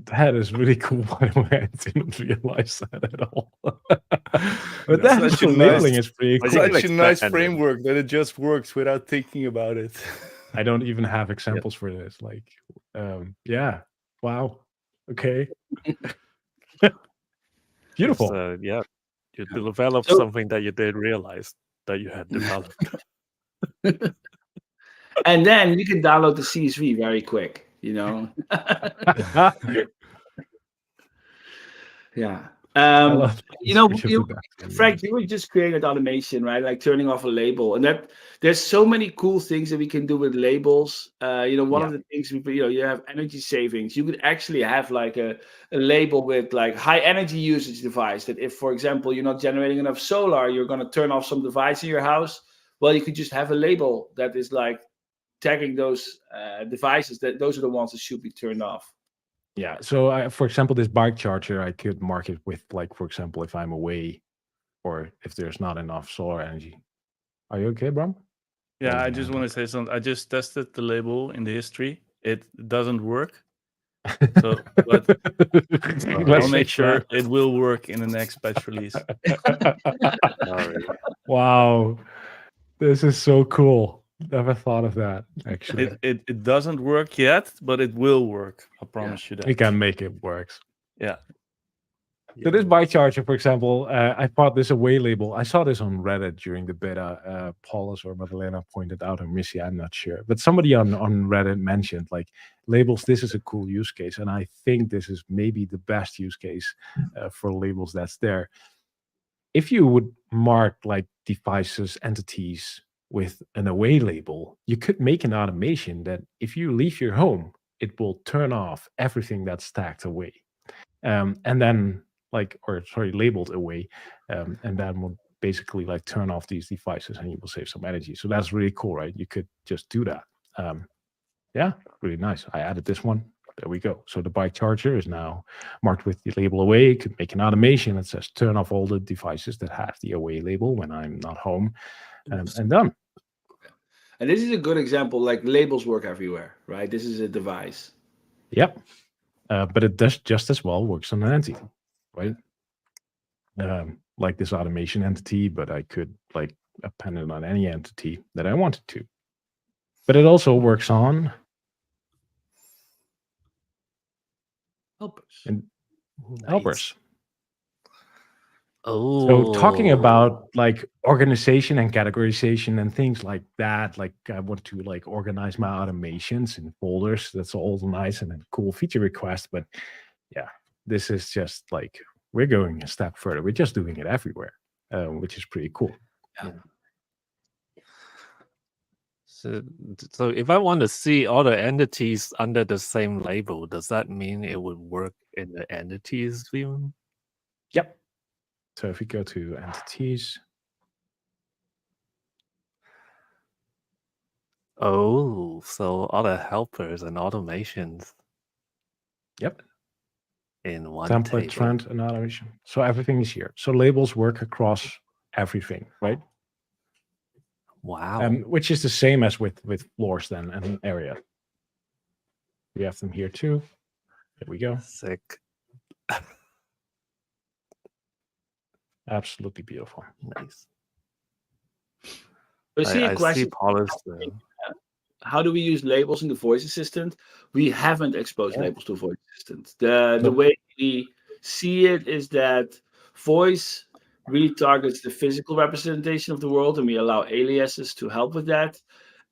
That is really cool. By the way, I didn't realize that at all. But that actual labeling is pretty cool.
Such a nice framework that it just works without thinking about it.
I don't even have examples for this. Like, yeah, wow, okay, beautiful.
Yeah, you developed something that you didn't realize that you had developed.
And then you can download the CSV very quick, you know. Yeah. Frank, you were just creating an automation, right? Like turning off a label, and that there's so many cool things that we can do with labels. One of the things you have energy savings. You could actually have like a label with like high energy usage device. That if, for example, you're not generating enough solar, you're going to turn off some device in your house. Well, you could just have a label that is like tagging those devices. That those are the ones that should be turned off.
Yeah. So, for example, this bike charger, I could mark it with, like, for example, if I'm away or if there's not enough solar energy. Are you okay, Bram?
Yeah, I just want to say something. I just tested the label in the history. It doesn't work. So, but I'll make sure it will work in the next patch release.
Wow. This is so cool. Never thought of that, actually.
It doesn't work yet, but it will work. I promise you that.
We can make it work.
Yeah.
So this bike charger, for example, I thought this away label. I saw this on Reddit during the beta. Paulus or Madalena pointed out, or Missy, I'm not sure. But somebody on Reddit mentioned, like, labels, this is a cool use case. And I think this is maybe the best use case for labels that's there. If you would mark, like, devices, entities, with an away label, you could make an automation that if you leave your home, it will turn off everything that's tagged away, and then labeled away, and then will basically like turn off these devices, and you will save some energy. So that's really cool, right? You could just do that. Yeah, really nice. I added this one. There we go. So the bike charger is now marked with the label away. You could make an automation that says turn off all the devices that have the away label when I'm not home, and done.
And this is a good example. Like labels work everywhere, right? This is a device.
Yep. But it does just as well works on an entity, right? Like this automation entity, but I could like append it on any entity that I wanted to. But it also works on
Helpers.
and
Nice.
helpers.
Oh,
So talking about like organization and categorization and things like that, like I want to like organize my automations in folders. That's all nice and a cool feature request. But yeah, this is just like we're going a step further. We're just doing it everywhere, which is pretty cool.
So if I want to see all the entities under the same label, does that mean it would work in the entities view?
Yep. So if we go to entities,
Oh, so all the helpers and automations
yep,
in one
template,
table.
trend, and automation. So everything is here. So labels work across everything, right?
Wow.
Which is the same as with floors then and area. We have them here too. There we go.
Sick.
Absolutely beautiful.
Nice.
I see a
I
question.
see Paulus.
How do we use labels in the voice assistant? We haven't exposed
Yeah.
labels to voice assistant. The
Nope.
way we see it is that voice really targets the physical representation of the world, and we allow aliases to help with that.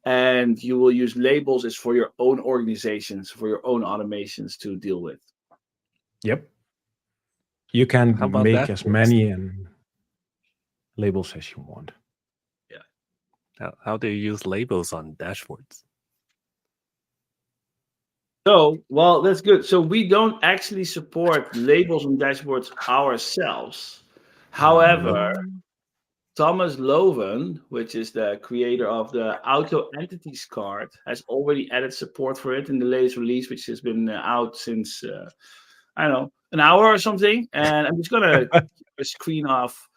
And you will use labels as for your own organizations, for your own automations to deal with.
Yep. You can
How about
make
that?
as many labels as you want.
How do you use labels on dashboards?
So, well, that's good. So we don't actually support labels on dashboards ourselves. However, Thomas Loven, which is the creator of the Auto Entities card, has already added support for it in the latest release, which has been out since, I don't know, an hour or something. And I'm just going to keep a screen off.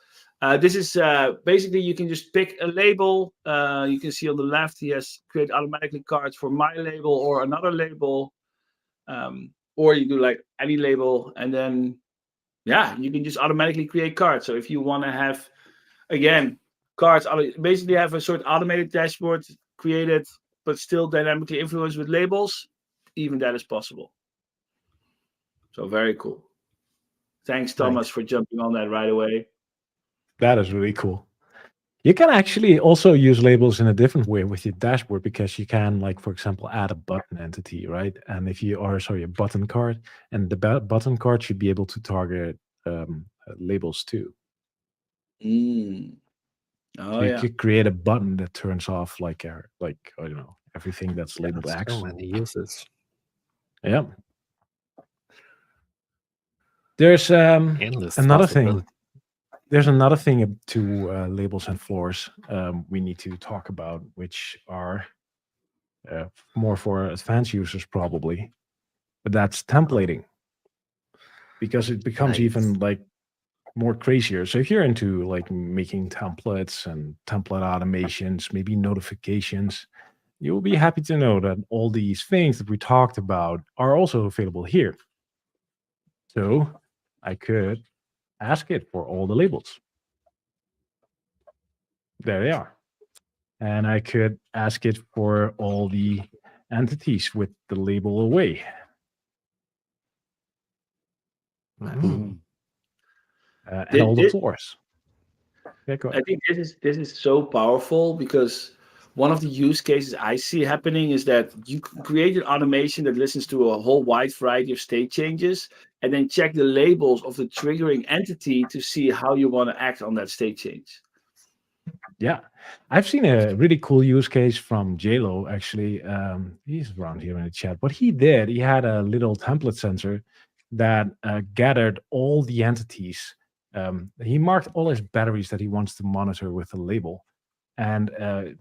This is basically you can just pick a label. You can see on the left, he has create automatically cards for my label or another label. Or you do like any label. And then, yeah, you can just automatically create cards. So if you want to have, again, cards basically have a sort of automated dashboard created, but still dynamically influenced with labels. Even that is possible. So very cool. Thanks, Thomas, for jumping on that right away.
That is really cool. You can actually also use labels in a different way with your dashboard because you can, like, for example, add a button entity, right? And if you are, a button card, and the button card should be able to target labels too.
Oh,
So you
yeah.
could create a button that turns off I don't know, everything that's labeled X.
So many uses.
Yeah. There's
Endless
another thing.
possibility.
There's another thing to labels and floors we need to talk about, which are more for advanced users probably, but that's templating, because it becomes
Nice.
even like more crazier. So if you're into like making templates and template automations, maybe notifications, you'll be happy to know that all these things that we talked about are also available here. So I could ask it for all the labels. There they are. And I could ask it for all the entities with the label away.
Mm.
And all the floors. Yeah, go
I
ahead.
think this is so powerful because one of the use cases I see happening is that you can create an automation that listens to a whole wide variety of state changes and then check the labels of the triggering entity to see how you want to act on that state change.
Yeah, I've seen a really cool use case from JLo. Actually, he's around here in the chat. What he did, he had a little template sensor that gathered all the entities. He marked all his batteries that he wants to monitor with a label. And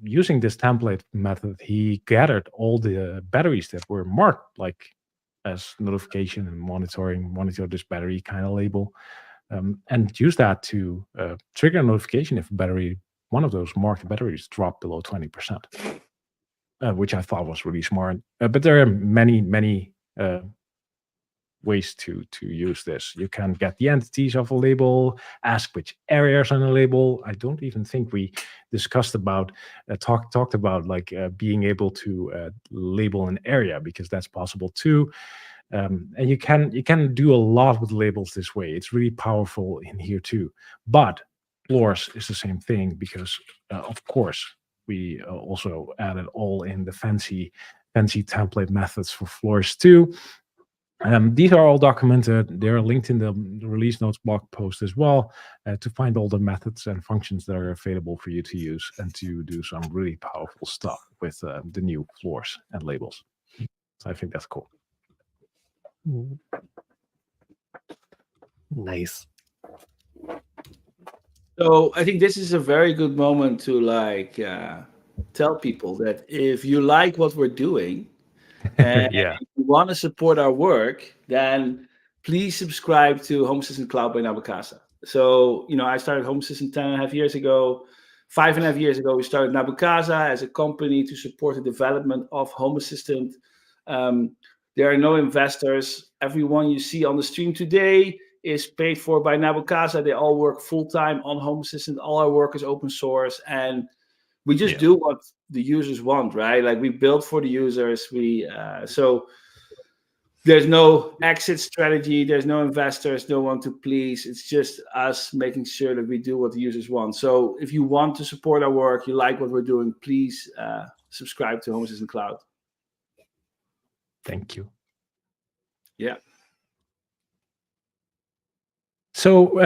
using this template method, he gathered all the batteries that were marked like as notification and monitor this battery kind of label, and use that to trigger a notification if a battery, one of those marked batteries, dropped below 20%, which I thought was really smart. But there are many ways to use this. You can get the entities of a label, ask which areas on a label. I don't even think we discussed about talked about like being able to label an area, because that's possible too. And you can do a lot with labels this way. It's really powerful in here too. But floors is the same thing, because of course we also added all in the fancy template methods for floors too. These are all documented. They're linked in the release notes blog post as well, to find all the methods and functions that are available for you to use and to do some really powerful stuff with the new floors and labels. So I think that's cool.
Nice.
So I think this is a very good moment to like tell people that if you like what we're doing and
Yeah.
if you want to support our work, then please subscribe to Home Assistant Cloud by Nabukasa. So, I started Home Assistant 10.5 years ago. 5.5 years ago, we started Nabukasa as a company to support the development of Home Assistant. There are no investors. Everyone you see on the stream today is paid for by Nabukasa. They all work full-time on Home Assistant. All our work is open source, and we just do what the users want, right? Like, we build for the users. So there's no exit strategy. There's no investors, no one to please. It's just us making sure that we do what the users want. So if you want to support our work, you like what we're doing, please subscribe to Home Assistant Cloud.
Thank you.
Yeah.
So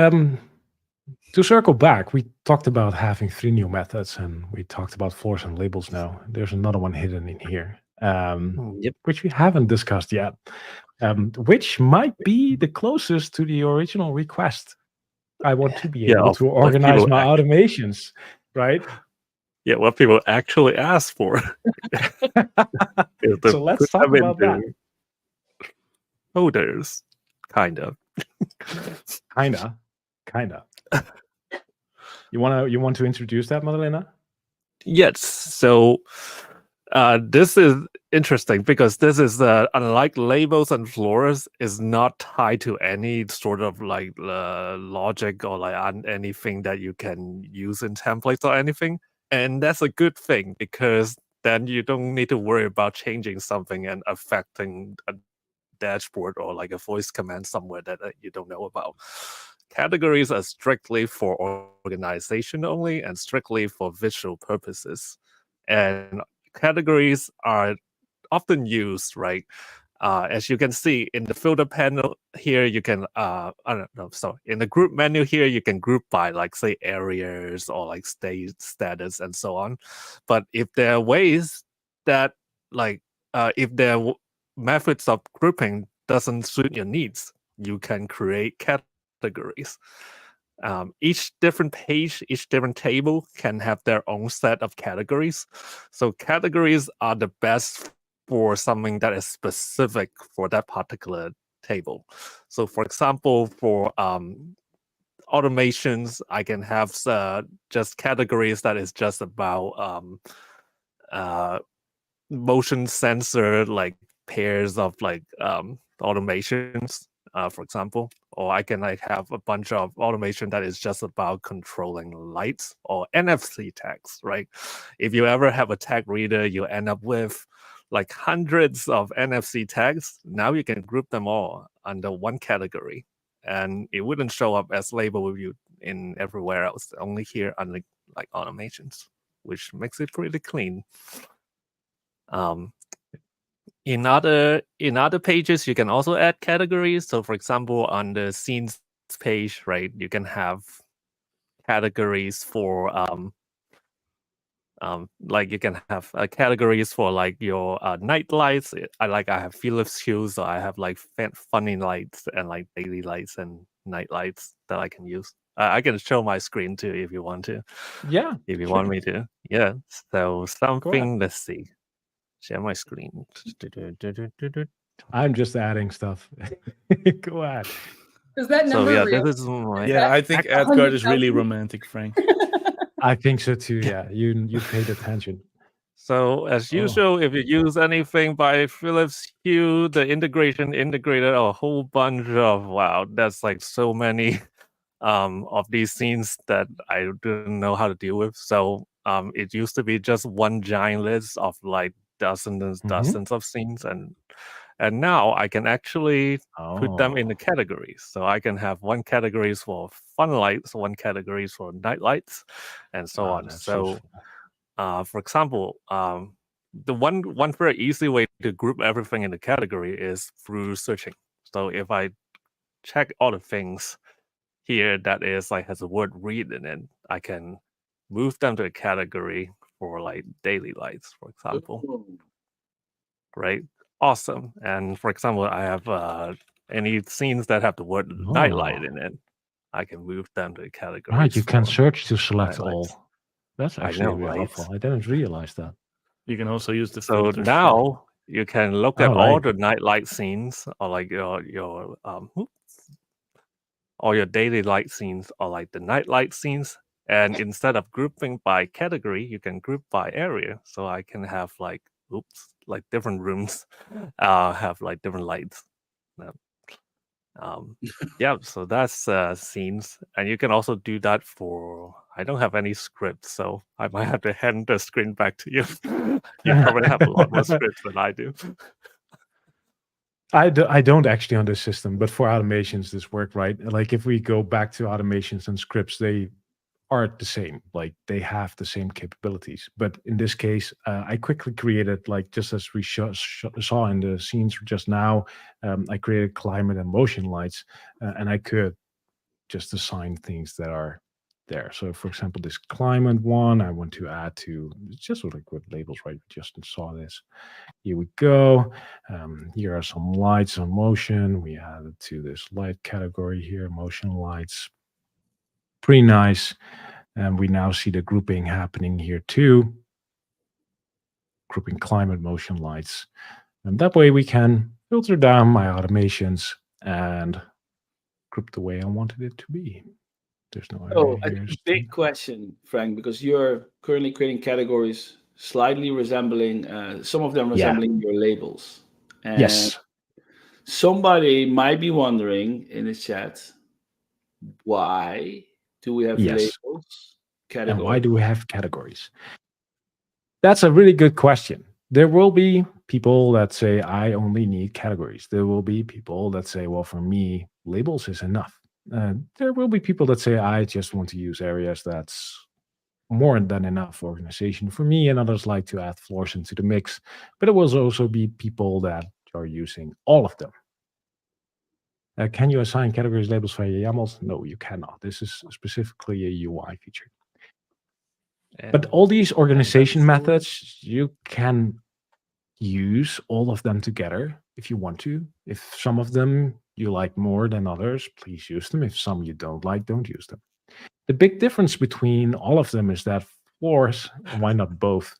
to circle back, we talked about having 3 new methods, and we talked about floors and labels now. There's another one hidden in here, which we haven't discussed yet, which might be the closest to the original request. I want to be able to organize my automations, right?
Yeah, what people actually ask for.
So let's talk about that.
Folders, kind of.
Kinda. You want to introduce that, Madalena?
Yes. So this is interesting because this is unlike labels and floors, is not tied to any sort of like logic or like anything that you can use in templates or anything, and that's a good thing because then you don't need to worry about changing something and affecting a dashboard or like a voice command somewhere that you don't know about. Categories are strictly for organization only and strictly for visual purposes. And categories are often used, right? As you can see in the filter panel here, you can, in the group menu here, you can group by like say areas or like state status and so on. But if there are ways that like, if there are methods of grouping doesn't suit your needs, you can create categories. Each different page, each different table can have their own set of categories. So categories are the best for something that is specific for that particular table. So for example, for automations, I can have just categories that is just about motion sensor, like pairs of like automations, for example, or I can like have a bunch of automation that is just about controlling lights or NFC tags, right? If you ever have a tag reader, you end up with like hundreds of NFC tags. Now you can group them all under one category, and it wouldn't show up as label with you in everywhere else, only here under like automations, which makes it pretty clean. In other pages, you can also add categories. So for example, on the scenes page, right, you can have categories for Like you can have categories for like your night lights. I have Philips hues, so I have like funny lights and like daily lights and night lights that I can use. I can show my screen too if you want to.
Yeah,
If you
sure.
want me to. Yeah. So
ahead.
something. Let's see. Share my screen.
I'm just adding stuff. Go ahead.
Is that
So
number
yeah,
real?
this is my.
Yeah, I think
Ac-
Edgard is really
100,000?
romantic, Frank.
I think so too. Yeah, you paid attention.
So as
Oh.
usual, if you use anything by Philips Hue, the integration integrated a whole bunch of that's like so many of these scenes that I didn't know how to deal with. So it used to be just one giant list of like dozens and dozens of scenes, and now I can actually put them in the categories. So I can have one categories for fun lights, one categories for night lights, and so on.
That's
So for example, the one very easy way to group everything in the category is through searching. So if I check all the things here that is like has the word read in it, I can move them to a category for like daily lights, for example. Right? Awesome. And for example, I have any scenes that have the word nightlight in it, I can move them to a category.
Right, you can
for
search to select
nightlights.
all. That's
I
actually
know,
really
right?
helpful. I didn't realize that.
You can also use the
So
filters.
now you can look at
Oh,
all
right.
the nightlight scenes, or like all your daily light scenes, or like the nightlight scenes. And instead of grouping by category, you can group by area. So I can have like different rooms have like different lights. Yeah, so that's scenes, and you can also do that for. I don't have any scripts, so I might have to hand the screen back to you. You probably have a lot more scripts than I do.
I don't actually on this system, but for automations, this worked, right? Like if we go back to automations and scripts, they are the same. Like they have the same capabilities. But in this case, I quickly created, like just as we saw in the scenes just now, I created climate and motion lights, and I could just assign things that are there. So for example, this climate one, I want to add to just sort of like with labels, right? We just saw this. Here we go. Here are some lights on motion. We added to this light category here, motion lights. Pretty nice. And we now see the grouping happening here too. Grouping climate motion lights. And that way we can filter down my automations and group the way I wanted it to be. There's no
Oh,
area
a
here.
big question, Frank, because you're currently creating categories slightly resembling, some of them
Yeah.
resembling your labels. And
Yes.
somebody might be wondering in the chat, why do we have
Yes.
labels?
And why do we have categories? That's a really good question. There will be people that say, I only need categories. There will be people that say, well, for me, labels is enough. There will be people that say, I just want to use areas that's more than enough organization for me, and others like to add floors into the mix. But there will also be people that are using all of them. Can you assign categories labels via YAMLs? No, you cannot. This is specifically a UI feature. But all these organization methods, you can use all of them together if you want to. If some of them you like more than others, please use them. If some you don't like, don't use them. The big difference between all of them is that floors, why not both?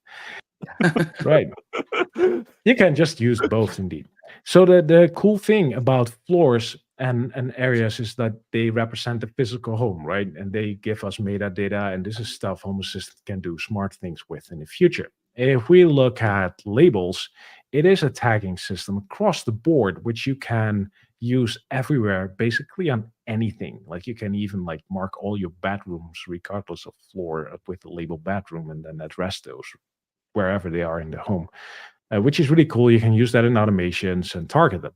Right. You can just use both indeed. So the cool thing about floors and areas is that they represent the physical home, right? And they give us metadata, and this is stuff Home Assistant can do smart things with in the future. If we look at labels, it is a tagging system across the board, which you can use everywhere, basically on anything. Like you can even like mark all your bedrooms, regardless of floor, with the label bedroom, and then address those wherever they are in the home, which is really cool. You can use that in automations and target them.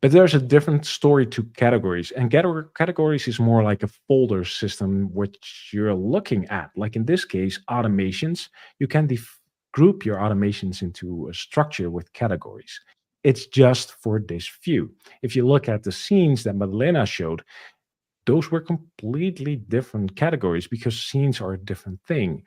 But there's a different story to categories, and categories is more like a folder system which you're looking at. Like in this case, automations, you can group your automations into a structure with categories. It's just for this view. If you look at the scenes that Madalena showed, those were completely different categories because scenes are a different thing.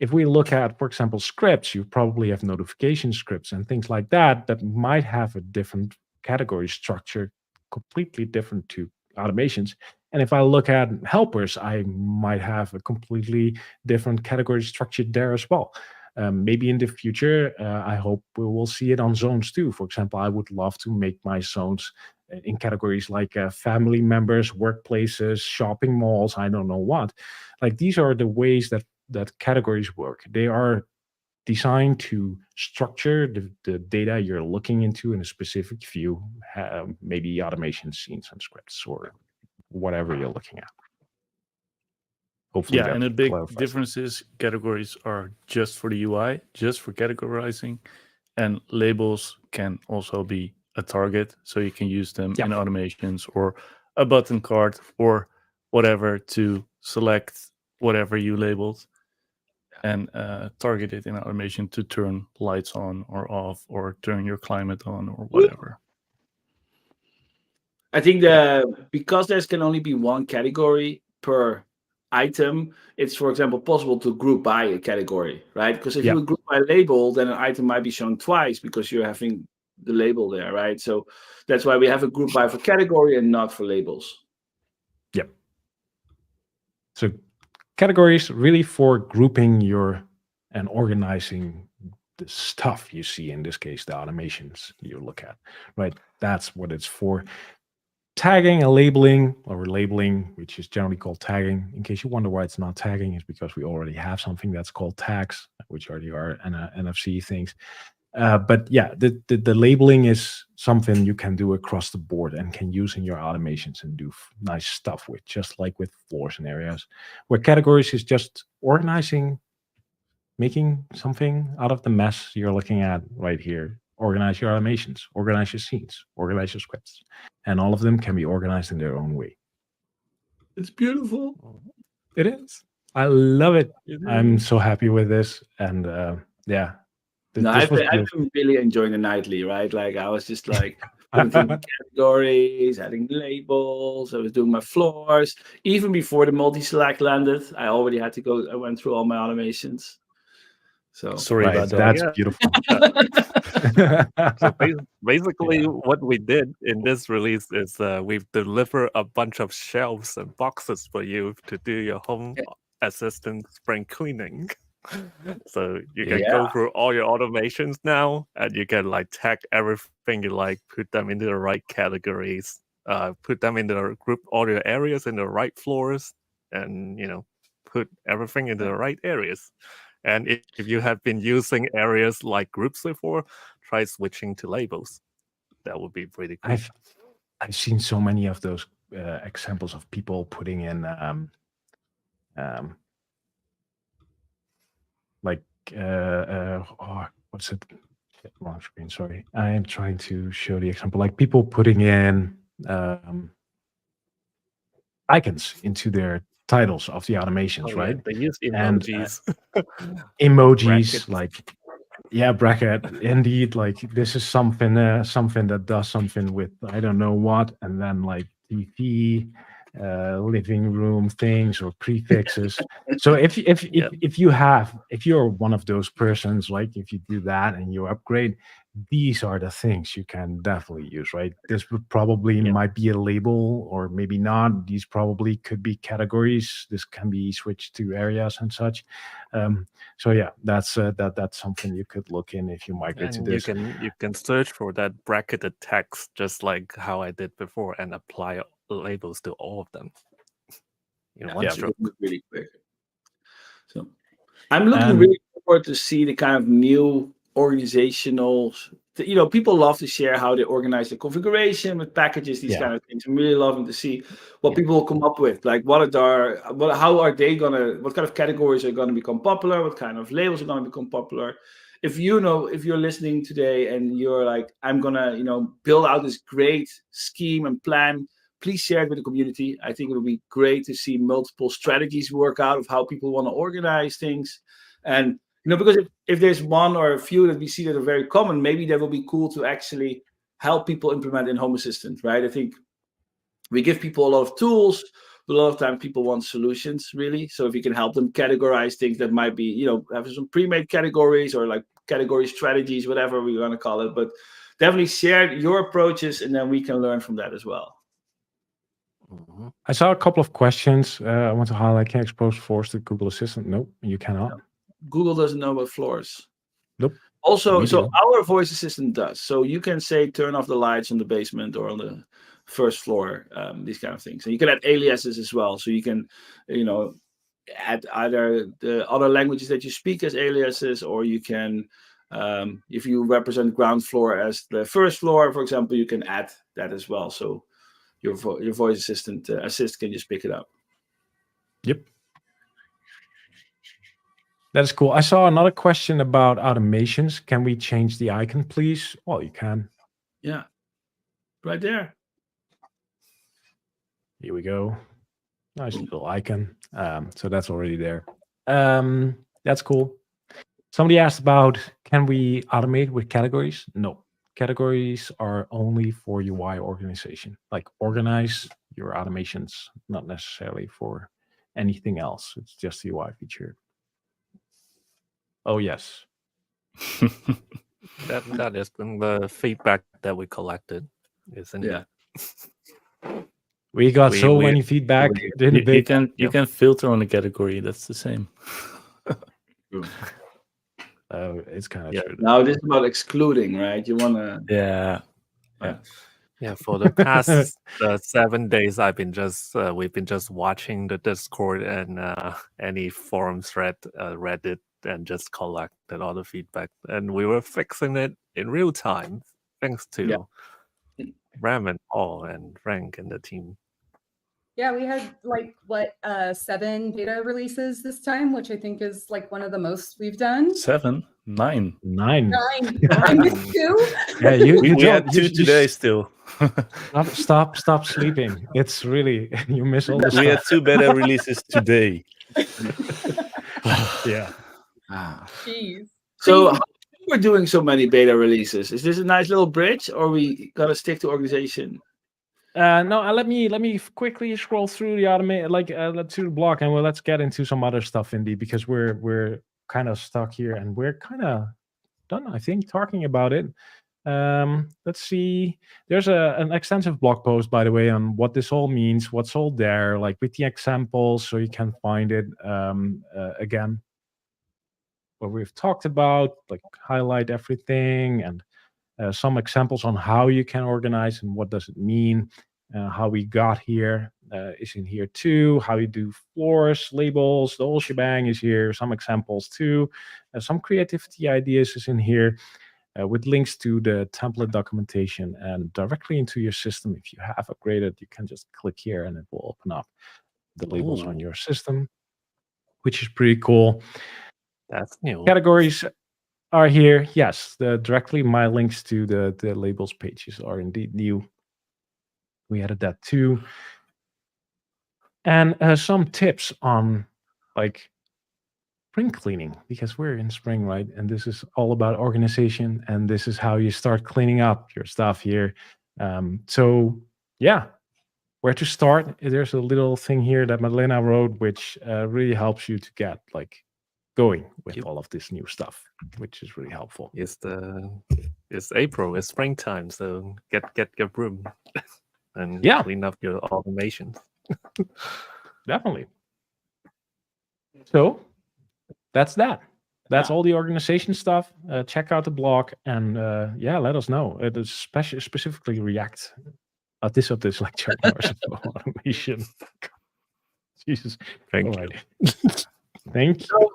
If we look at, for example, scripts, you probably have notification scripts and things like that that might have a different category structure, completely different to automations. And if I look at helpers, I might have a completely different category structure there as well. Maybe in the future, I hope we will see it on zones too. For example, I would love to make my zones in categories like family members, workplaces, shopping malls, I don't know what. Like these are the ways that categories work. They are designed to structure the data you're looking into in a specific view, maybe automation scenes and scripts or whatever you're looking at. Hopefully
Yeah,
that
and a big
clarifies.
difference is categories are just for the UI, just for categorizing, and labels can also be a target, so you can use them
Yeah.
in automations or a button card or whatever to select whatever you labeled and target it in automation to turn lights on or off or turn your climate on or whatever.
I think because there's can only be one category per item, it's, for example, possible to group by a category, right? Because if
Yeah.
you group by label, then an item might be shown twice because you're having the label there, right? So that's why we have a group by for category and not for labels.
Yep. So categories really for grouping and organizing the stuff you see, in this case, the automations you look at, right? That's what it's for. Tagging and labeling, or labeling, which is generally called tagging. In case you wonder why it's not tagging, is because we already have something that's called tags, which are the NFC things. But yeah, the labeling is something you can do across the board and can use in your automations and do nice stuff with, just like with floors and areas. Where categories is just organizing, making something out of the mess you're looking at right here. Organize your automations, organize your scenes, organize your scripts, and all of them can be organized in their own way.
It's beautiful.
It is. I love it. I'm so happy with this, and yeah.
No,
This was
I've been really enjoying the nightly, right? Like I was just like putting things in categories, adding labels. I was doing my floors. Even before the multi-select landed, I already had to go. I went through all my automations. So
Sorry
right,
about that.
that's
Yeah.
beautiful.
So basically,
Yeah.
what we did in this release is we've delivered a bunch of shelves and boxes for you to do your home assistant spring cleaning. So you can go through all your automations now, and you can like tag everything you like, put them into the right categories, put them in the group all your areas in the right floors, and put everything into the right areas. And if you have been using areas like groups before, try switching to labels. That would be pretty cool.
I've seen so many of those examples of people putting in like what's it? Shit, wrong screen. Sorry, I am trying to show the example. Like people putting in icons into their titles of the automations, right?
They use
And,
emojis.
emojis,
Brackets.
like bracket. Indeed, like this is something that does something with I don't know what, and then like TV, living room things or prefixes. So if you're one of those persons, like if you do that and you upgrade, these are the things you can definitely use, right? This would probably might be a label or maybe not. These probably could be categories. This can be switched to areas and such. So yeah, that's something you could look in if you migrate to
And
this.
you can search for that bracketed text just like how I did before and apply labels to all of them in one stroke.
really quick. So I'm looking really forward to see the kind of new organizational. People love to share how they organize the configuration with packages, these kind of things. I'm really loving to see what people will come up with. Like, what kind of categories are going to become popular? What kind of labels are going to become popular? If you're listening today and you're like, I'm gonna, build out this great scheme and plan, please share it with the community. I think it would be great to see multiple strategies work out of how people want to organize things. And because if there's one or a few that we see that are very common, maybe that will be cool to actually help people implement in Home Assistant, right? I think we give people a lot of tools But a lot of times people want solutions, really. So if you can help them categorize things that might be, have some pre-made categories or like category strategies, whatever we're going to call it. But definitely share your approaches, and then we can learn from that as well.
Mhm.
I saw a couple of questions. I want to highlight: can expose floors to Google Assistant? No, you cannot.
Google doesn't know about floors.
Nope.
Also,
We
so
do.
our voice assistant does. So you can say turn off the lights on the basement or on the first floor, these kind of things. And you can add aliases as well. So you can, add either the other languages that you speak as aliases, or you can, if you represent ground floor as the first floor, for example, you can add that as well. So your voice assistant can just pick it up.
Yep. That is cool. I saw another question about automations. Can we change the icon, please? Well, you can.
Yeah, right there.
Here we go. Nice little icon. So that's already there. That's cool. Somebody asked about, can we automate with categories? No. Categories are only for UI organization. Like organize your automations, not necessarily for anything else. It's just a UI feature. Oh, yes.
That is the feedback that we collected, isn't
Yeah.
it?
We got
We-
so
we-
many feedback.
You,
Didn't
you
they?
can you
Yep.
can filter on a category. That's the same.
It's kind of
Yeah.
true.
Now this is about excluding, right? You want to.
Yeah.
Yeah, for the past 7 days, we've been just watching the Discord and any forum thread, Reddit, and just collected all the feedback, and we were fixing it in real time, thanks to Ram and Paul and Frank and the team.
Yeah, we had 7 beta releases this time, which I think is like one of the most we've done.
7, 9.
9.
9. I missed 2.
Yeah,
We had 2 today still.
Stop sleeping. It's really, you miss all the
We had
stuff.
2 beta releases today.
Yeah.
Jeez.
So
Crazy.
we're doing so many beta releases. Is this a nice little bridge, or we gotta stick to organization?
No, let me quickly scroll through the let's do the block, and let's get into some other stuff indeed, because we're kind of stuck here and we're kind of done, I think, talking about it. Let's see. There's an extensive blog post, by the way, on what this all means, what's all there, like with the examples, so you can find it again. What we've talked about, like highlight everything, and some examples on how you can organize and what does it mean. How we got here is in here too. How you do floors, labels, the whole shebang is here. Some examples too. Some creativity ideas is in here. With links to the template documentation and directly into your system. If you have upgraded, you can just click here and it will open up the labels on your system, which is pretty cool.
That's new.
Categories are here. Yes, directly my links to the labels pages are indeed new. We added that too. And some tips on like spring cleaning, because we're in spring, right? And this is all about organization, and this is how you start cleaning up your stuff here. So yeah, where to start? There's a little thing here that Madalena wrote, which really helps you to get like going with all of this new stuff, which is really helpful.
It's April, it's springtime, so get your broom and clean up your automations.
Definitely. So that's that. That's all the organization stuff. Check out the blog and let us know. It is specifically React at this lecture on automation. Jesus.
Thank
you. Thank you.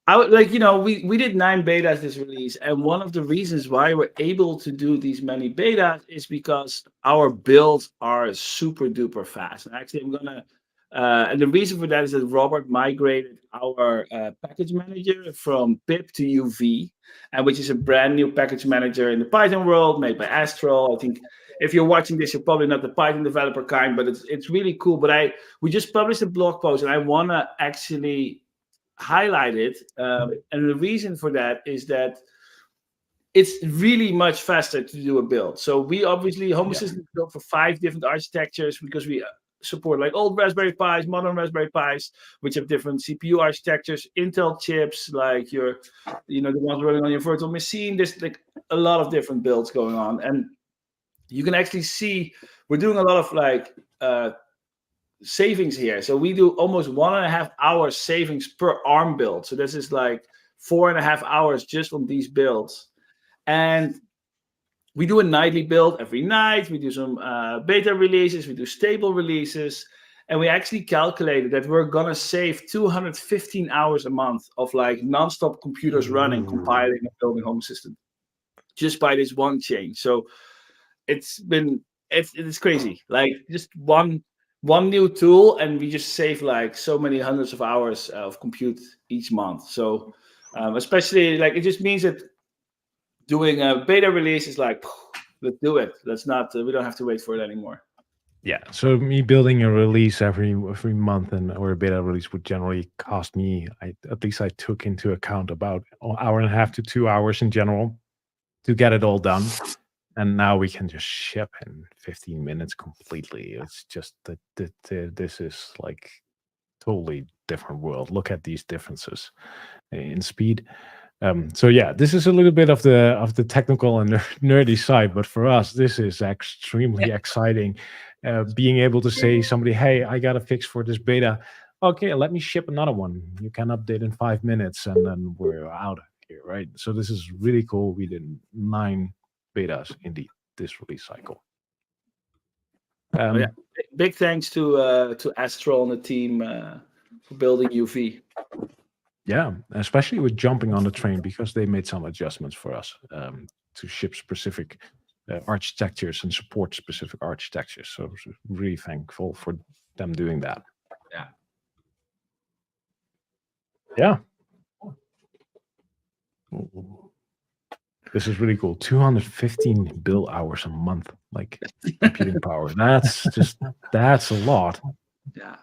I would we did 9 betas this release, and one of the reasons why we're able to do these many betas is because our builds are super duper fast. And actually, I'm gonna and the reason for that is that Robert migrated our package manager from pip to UV, and which is a brand new package manager in the Python world, made by Astral. I think if you're watching this, you're probably not the Python developer kind, but it's really cool. But we just published a blog post, and I wanna actually highlight it, and the reason for that is that it's really much faster to do a build. So we obviously Home Assistant built for 5 different architectures because we support like old Raspberry Pis, modern Raspberry Pis, which have different CPU architectures, Intel chips, like the ones running on your virtual machine. There's like a lot of different builds going on, and you can actually see we're doing a lot of like savings here. So we do almost 1.5 hours savings per ARM build. So this is like 4.5 hours just on these builds, and we do a nightly build every night. We do some beta releases. We do stable releases. And we actually calculated that we're going to save 215 hours a month of like nonstop computers running, compiling and building Home Assistant just by this one change. So it's crazy. Like just one new tool, and we just save like so many hundreds of hours of compute each month. So especially like it just means that doing a beta release is like, let's do it. Let's not. We don't have to wait for it anymore.
Yeah. So me building a release every month or a beta release would generally cost me. At least I took into account about an hour and a half to 2 hours in general to get it all done. And now we can just ship in 15 minutes completely. It's just that this is like totally different world. Look at these differences in speed. So yeah, this is a little bit of the technical and nerdy side, but for us, this is extremely exciting. Being able to say somebody, hey, I got a fix for this beta. Okay, let me ship another one. You can update in 5 minutes, and then we're out of here, right? So this is really cool. We did 9 betas in this release cycle.
Big thanks to Astral and the team for building UV.
Yeah, especially with jumping on the train, because they made some adjustments for us to ship specific architectures and support specific architectures. So really thankful for them doing that. Yeah. This is really cool. 215 build hours a month, like computing power. That's a lot.
Yeah.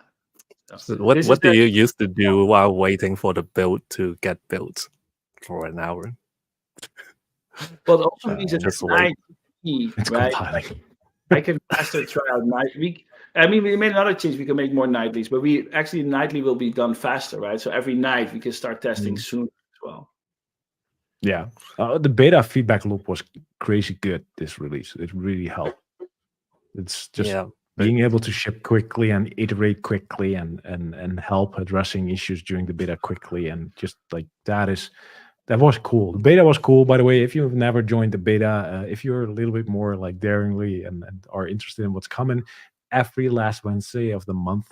So what do you used to do while waiting for the build to get built for an hour?
Well, it also means that
just
night,
It's
right?
compiling.
I can faster try out night week. I mean, we made another change. We can make more nightlies, but we actually nightly will be done faster, right? So every night we can start testing sooner as well.
Yeah, the beta feedback loop was crazy good. This release, it really helped. It's just being able to ship quickly and iterate quickly and help addressing issues during the beta quickly, and just like that was cool. The beta was cool, by the way. If you've never joined the beta, if you're a little bit more like daringly and are interested in what's coming, every last Wednesday of the month,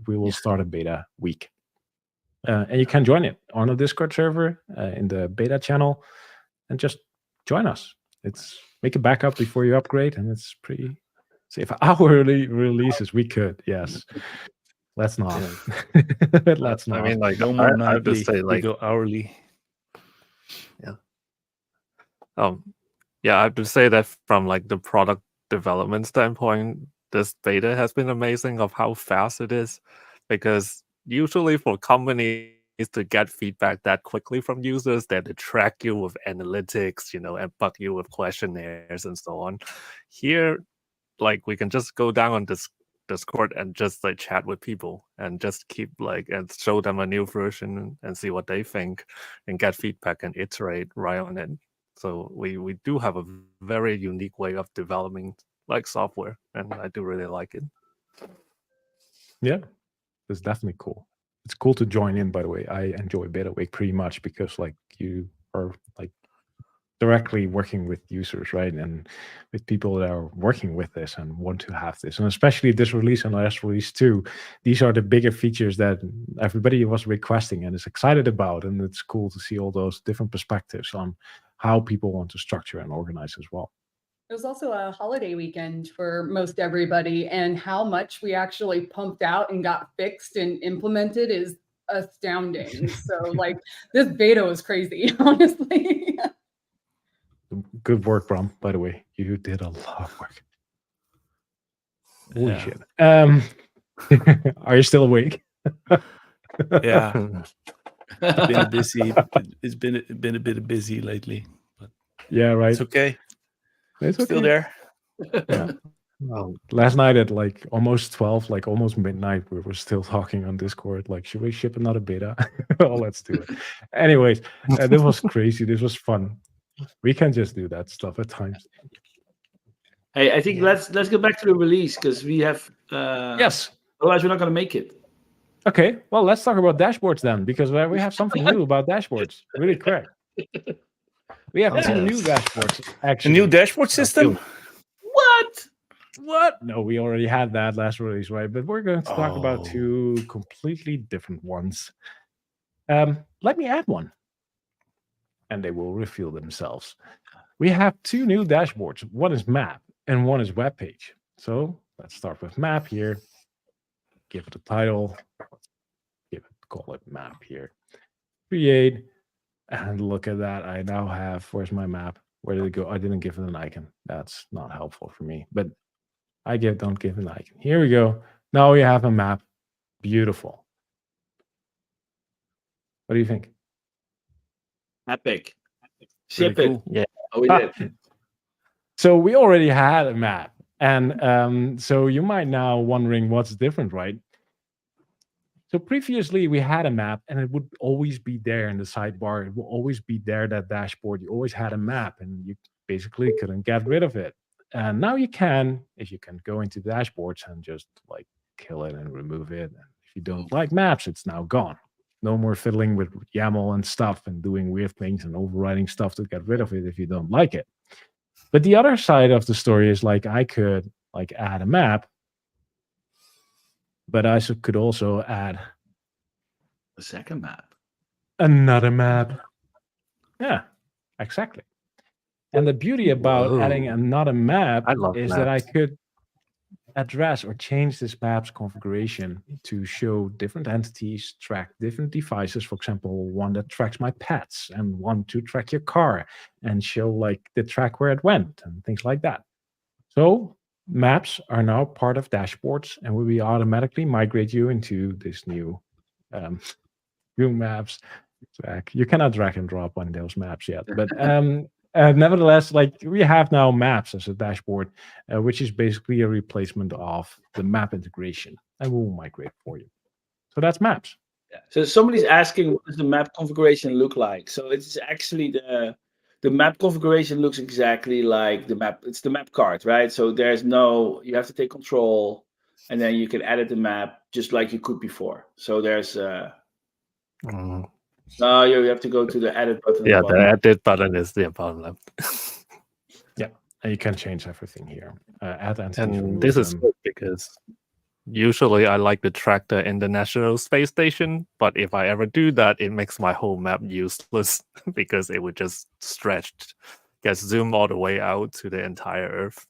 we will start a beta week. And you can join it on a Discord server in the beta channel, and just join us. It's make a backup before you upgrade, and it's pretty safe. Hourly releases, we could, yes. Let's not. Let's not.
I mean, like
No more
I have to
nightly.
say,
We
like,
go hourly.
yeah, I have to say that from like the product development standpoint, this beta has been amazing of how fast it is, because usually for companies to get feedback that quickly from users, they track you with analytics, and bug you with questionnaires and so on. Here, like, we can just go down on Discord and just like chat with people and just keep and show them a new version and see what they think and get feedback and iterate right on it. So we do have a very unique way of developing like software, and I do really like it.
Yeah, it's definitely cool. It's cool to join in, by the way. I enjoy Beta Week pretty much because like you are like directly working with users, right? And with people that are working with this and want to have this. And especially this release and last release too. These are the bigger features that everybody was requesting and is excited about. And it's cool to see all those different perspectives on how people want to structure and organize as well.
It was also a holiday weekend for most everybody, and how much we actually pumped out and got fixed and implemented is astounding. So like this beta was crazy, honestly.
Good work, Bram, by the way. You did a lot of work. Holy shit. Are you still awake?
Yeah. It's been a bit busy lately. But
yeah, right.
it's okay.
It's okay.
Still there.
Yeah. Last night at like almost 12, like almost midnight, we were still talking on Discord. Like, should we ship another beta? Oh, let's do it. Anyways, this was crazy. This was fun. We can just do that stuff at times.
Hey, I think
Yeah.
let's go back to the release because we have.
Yes.
Otherwise, we're not going to make it.
Okay. Well, let's talk about dashboards then, because we have something new about dashboards. Really quick. We have two new dashboards.
A
Actually,
new dashboard system?
What?
What? No, we already had that last release, right? But we're going to talk about
Oh.
two completely different ones. Let me add one, and they will reveal themselves. We have two new dashboards. One is map, and one is web page. So let's start with map here. Give it a title. Call it map here. Create, and look at that. I now have. Where's my map? Where did it go? I didn't give it an icon. That's not helpful for me. But don't give an icon. Here we go. Now we have a map. Beautiful. What do you think?
Epic.
Pretty
Ship it.
cool.
Yeah.
Oh, we did.
So we already had a map. And so you might now wondering what's different, right? So previously we had a map and it would always be there in the sidebar. It will always be there, that dashboard. You always had a map and you basically couldn't get rid of it. And now you can, if you can go into dashboards and just like kill it and remove it. And if you don't like maps, it's now gone. No more fiddling with YAML and stuff and doing weird things and overriding stuff to get rid of it if you don't like it. But the other side of the story is like I could like add a map, but I could also add
The second map.
another map. Yeah, exactly. And the beauty about adding
Whoa.
another map
I love
is that I
maps.
could address or change this map's configuration to show different entities, track different devices. For example, one that tracks my pets and one to track your car and show like the track where it went and things like that. So maps are now part of dashboards and will be automatically migrate you into this new new maps track. You cannot drag and drop on those maps yet, but nevertheless, like we have now maps as a dashboard, which is basically a replacement of the map integration, and we'll migrate for you. So that's maps.
Yeah. So somebody's asking, what does the map configuration look like? So it's actually the map configuration looks exactly like the map. It's the map card, right? So there's no, you have to take control, and then you can edit the map just like you could before. So there's
Mm.
no, you have to go to the edit button.
Yeah,
at
the
bottom.
edit button is the bottom left.
And you can change everything here. Add entities,
And
remove
this is
them.
good because usually I like to track the International Space Station, but if I ever do that, it makes my whole map useless because it would just stretch, get zoomed all the way out to the entire Earth.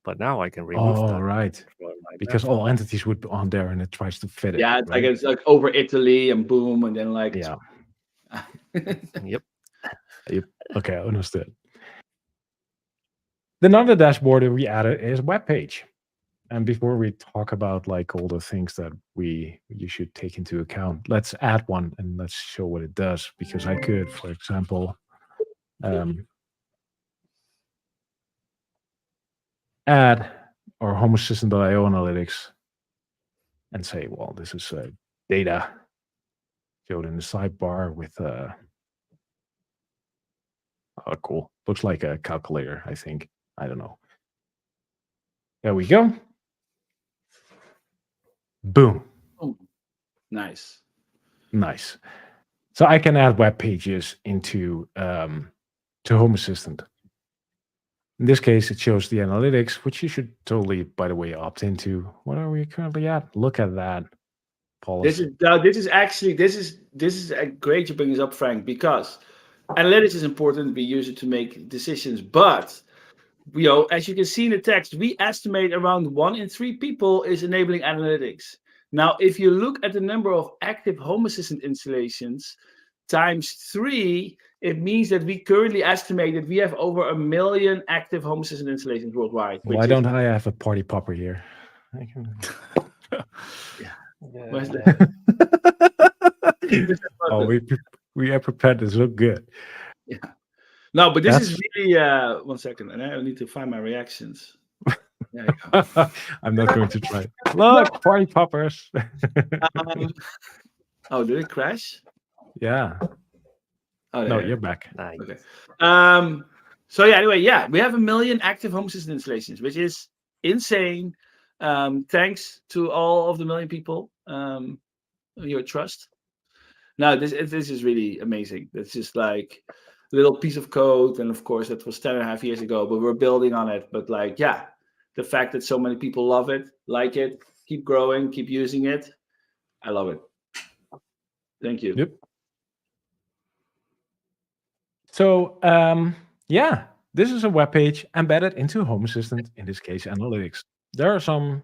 But now I can remove
Oh,
that.
right.
for my
Because
map.
all entities would be on there and it tries to fit it.
Yeah, it's
right?
it's like over Italy and boom, and then like
Yeah.
Yep.
Okay, understood. Another dashboard that we added is web page. And before we talk about like all the things that you should take into account, let's add one and let's show what it does. Because I could, for example, add our homesystem.io analytics and say, well, this is data showed in the sidebar with oh, cool. Looks like a calculator, I think. I don't know. There we go. Boom.
oh, nice.
Nice. So I can add web pages into to Home Assistant. In this case, it shows the analytics, which you should totally, by the way, opt into. What are we currently at? Look at that. Policy.
This is a great you bring this up, Frank, because analytics is important. We use it to make decisions, but as you can see in the text, we estimate around 1 in 3 people is enabling analytics. Now, if you look at the number of active Home Assistant installations times 3, it means that we currently estimate that we have over 1 million active Home Assistant installations worldwide.
Why don't I have a party popper here? I can...
Where's that?
Oh, we are prepared to look good.
Yeah. No, but this is really 1 second, and I need to find my reactions. There you go.
I'm not going to try. Look, party poppers.
Oh, did it crash?
Yeah.
Oh,
No,
there.
you're back.
Nice.
Okay. So yeah, anyway, yeah, we have 1 million active Home Assistant installations, which is insane. Thanks to all of the million people, your trust. No, this is really amazing. It's just like a little piece of code, and of course that was 10.5 years ago, but we're building on it. But like, yeah, the fact that so many people love it, like it, keep growing, keep using it, I love it. Thank you.
Yep. So, yeah, this is a web page embedded into Home Assistant, in this case, Analytics. There are some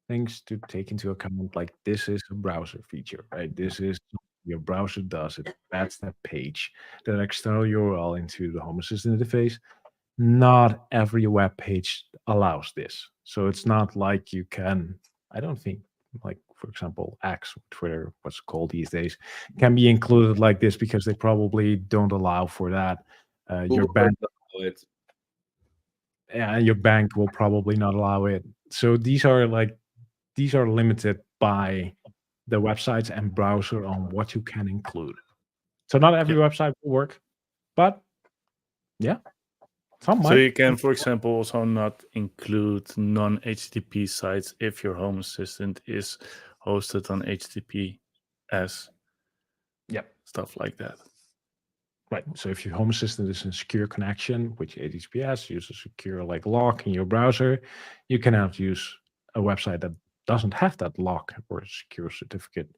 things to take into account, like this is a browser feature, right? This is your browser does it. That's that page, that external URL into the Home Assistant interface. Not every web page allows this. So it's not like you can, I don't think, like, for example, X, Twitter, what's it called these days, can be included like this because they probably don't allow for that. Your
Google
bank,
doesn't allow it.
and your bank will probably not allow it. So these are limited by the websites and browser on what you can include. So not every website will work, but yeah, some
So
might.
you can, for example, also not include non-HTTP sites if your Home Assistant is hosted on HTTPS.
Yep.
Stuff like that.
Right. So if your Home Assistant is in secure connection, which HTTPS uses a secure like lock in your browser, you cannot use a website that doesn't have that lock or secure certificate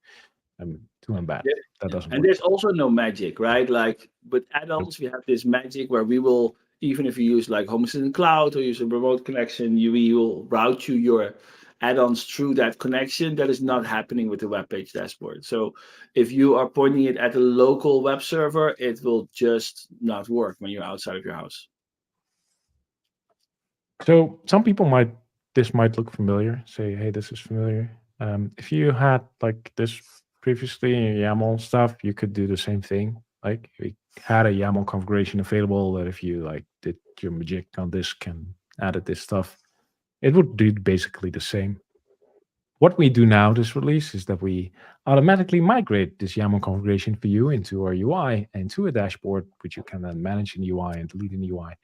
to embed.
Yeah.
That doesn't
And
work.
there's also no magic, right? Like with add-ons, we have this magic where we will, even if you use like Home Assistant Cloud or use a remote connection, we will route you your add-ons through that connection. That is not happening with the web page dashboard. So if you are pointing it at a local web server, it will just not work when you're outside of your house.
So some people this might look familiar, say, hey, this is familiar. If you had like this previously in your YAML stuff, you could do the same thing. Like we had a YAML configuration available that if you like did your magic on disk and added this stuff, it would do basically the same. What we do now, this release, is that we automatically migrate this YAML configuration for you into our UI and to a dashboard, which you can then manage in the UI and delete in the UI.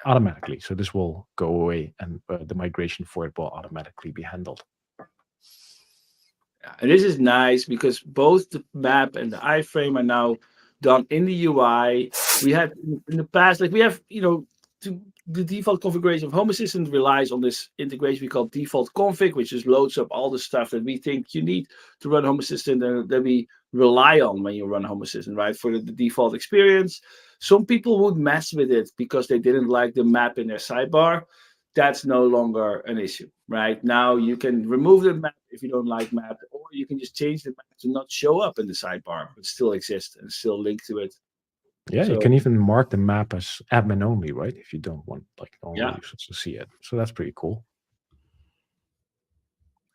Automatically. So this will go away and the migration for it will automatically be handled.
And this is nice because both the map and the iframe are now done in the UI. We had in the past, like we have, the default configuration of Home Assistant relies on this integration we call default config, which just loads up all the stuff that we think you need to run Home Assistant and that we rely on when you run Home Assistant, right? For the default experience. Some people would mess with it because they didn't like the map in their sidebar. That's no longer an issue, right? Now you can remove the map if you don't like map, or you can just change the map to not show up in the sidebar, but still exist and still link to it.
Yeah, you can even mark the map as admin only, right? If you don't want like normal users to see it. So that's pretty cool.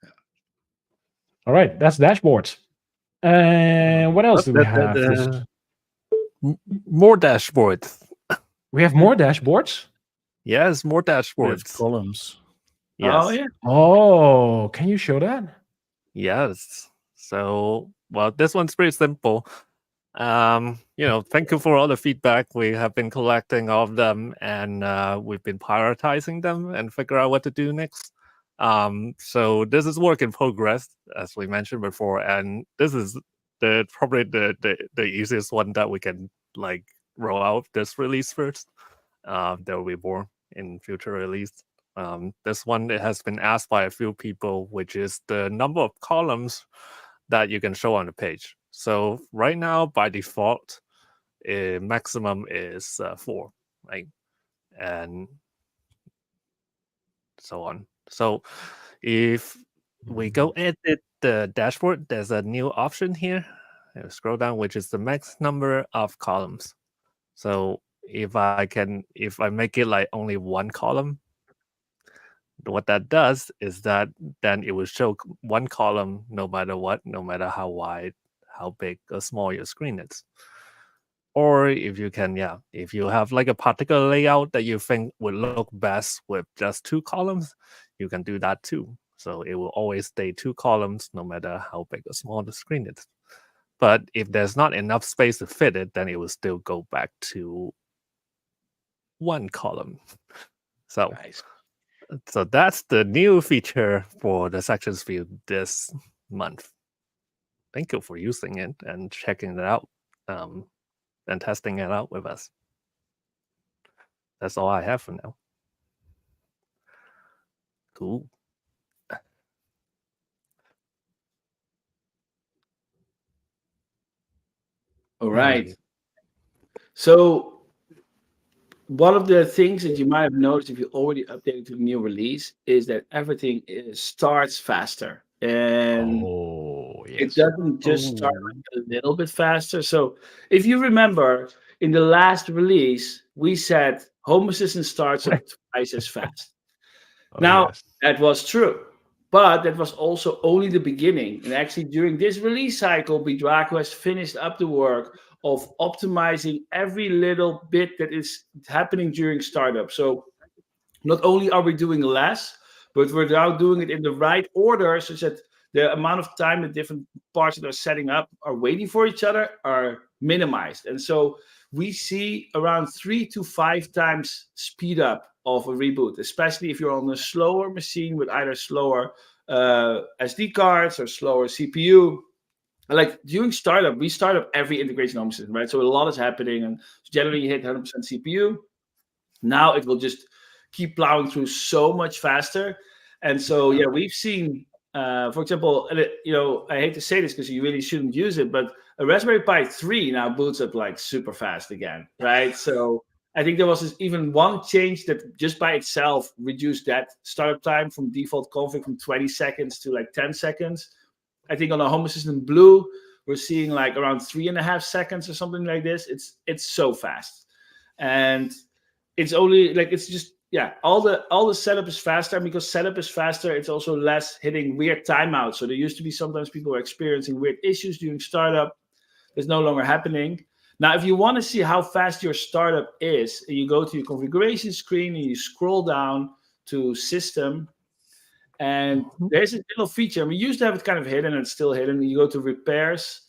Yeah.
All right, that's dashboards. And what else do we have?
More dashboards.
We have more dashboards?
Yes, more
We have
dashboards.
columns.
Yes.
Oh, yeah.
Oh, can you show that?
Yes. So, well, this one's pretty simple. Thank you for all the feedback. We have been collecting all of them, and we've been prioritizing them and figure out what to do next. So this is work in progress, as we mentioned before, and this is probably the easiest one that we can like roll out this release first. There will be more in future release. This one, it has been asked by a few people, which is the number of columns that you can show on the page. So right now, by default, maximum is 4, right? And so on. So if we go edit the dashboard, there's a new option here. Scroll down, which is the max number of columns. So if I make it like only 1 column, what that does is that then it will show 1 column no matter what, no matter how wide, how big or small your screen is. Or if you can, if you have like a particular layout that you think would look best with just 2 columns, you can do that too. So it will always stay 2 columns no matter how big or small the screen is. But if there's not enough space to fit it, then it will still go back to 1 column. So,
Nice.
so that's the new feature for the sections view this month. Thank you for using it and checking it out and testing it out with us. That's all I have for now. Cool.
All right. So one of the things that you might have noticed if you already updated to the new release is that everything starts faster. And it doesn't just start like a little bit faster. So if you remember, in the last release, we said Home Assistant starts up twice as fast. Now, that was true, but that was also only the beginning. And actually, during this release cycle, Bidraco has finished up the work of optimizing every little bit that is happening during startup. So not only are we doing less, but we're now doing it in the right order such that the amount of time the different parts that are setting up are waiting for each other are minimized. And so we see around 3 to 5 times speed up of a reboot, especially if you're on a slower machine with either slower SD cards or slower CPU. Like during startup, we start up every integration home system, right? So a lot is happening, and generally you hit 100% CPU. Now it will just keep plowing through so much faster. And so, yeah, we've seen, for example, I hate to say this because you really shouldn't use it, but a Raspberry Pi 3 now boots up like super fast again, right? So I think there was even one change that just by itself reduced that startup time from default config from 20 seconds to like 10 seconds. I think on a Home Assistant Blue, we're seeing like around 3.5 seconds or something like this. It's so fast. And it's only like, it's just, all the setup is faster. And because setup is faster, it's also less hitting weird timeouts. So there used to be sometimes people were experiencing weird issues during startup. It's no longer happening. Now, if you want to see how fast your startup is, you go to your configuration screen and you scroll down to System. And there's a little feature. We used to have it kind of hidden, and it's still hidden. You go to Repairs.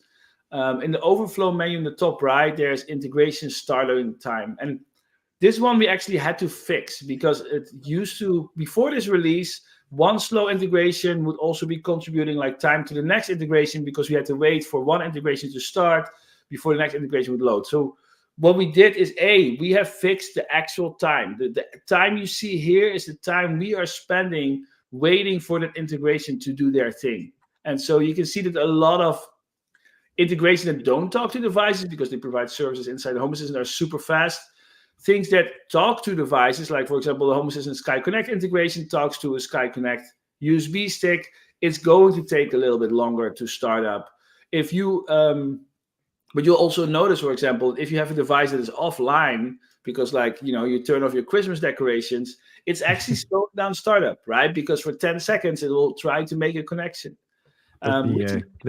In the Overflow menu in the top right, there's Integration Starting Time. And this one we actually had to fix because it used to, before this release, one slow integration would also be contributing like time to the next integration because we had to wait for one integration to start before the next integration would load. So what we did is, we have fixed the actual time. The time you see here is the time we are spending waiting for that integration to do their thing. And so you can see that a lot of integration that don't talk to devices because they provide services inside the Home Assistant are super fast. Things that talk to devices, like for example, the Home Assistant Sky Connect integration talks to a Sky Connect USB stick. It's going to take a little bit longer to start up. If you, but you'll also notice, for example, if you have a device that is offline, because you turn off your Christmas decorations, it's actually slowing down startup, right? Because for 10 seconds, it will try to make a connection.
Let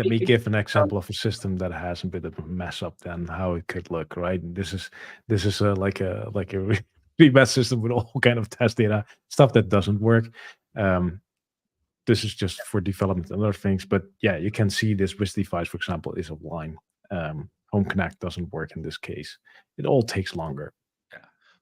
me give an example of a system that has a bit of a mess up than how it could look, right? This is like a really bad system with all kind of test data, stuff that doesn't work. This is just for development and other things, but you can see this device, for example, is offline. Home Connect doesn't work in this case. It all takes longer.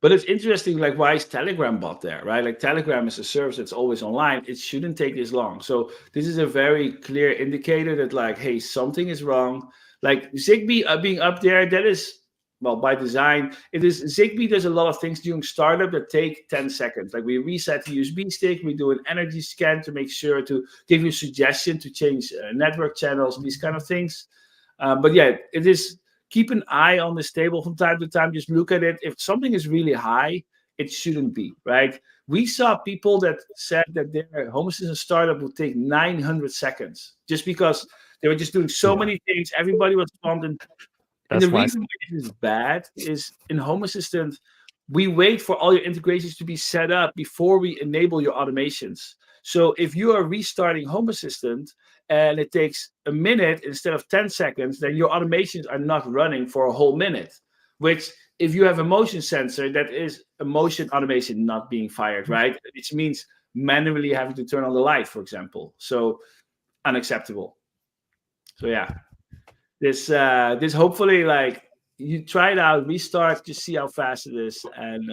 But it's interesting, like, why is Telegram bot there, right? Like, Telegram is a service that's always online. It shouldn't take this long. So this is a very clear indicator that, like, hey, something is wrong. Like, Zigbee being up there, that is, well, by design. It is Zigbee does a lot of things during startup that take 10 seconds. Like, we reset the USB stick. We do an energy scan to make sure to give you a suggestion to change network channels, these kind of things. But it is... Keep an eye on this table from time to time. Just look at it. If something is really high, it shouldn't be, right? We saw people that said that their Home Assistant startup would take 900 seconds just because they were just doing so many things. Everybody was responding. And the reason why this is bad is in Home Assistant, we wait for all your integrations to be set up before we enable your automations. So if you are restarting Home Assistant and it takes a minute instead of 10 seconds, then your automations are not running for a whole minute. which if you have a motion sensor, that is a motion automation not being fired, right? Which means manually having to turn on the light, for example. So unacceptable. So yeah, this hopefully, like, you try it out, restart, just see how fast it is, and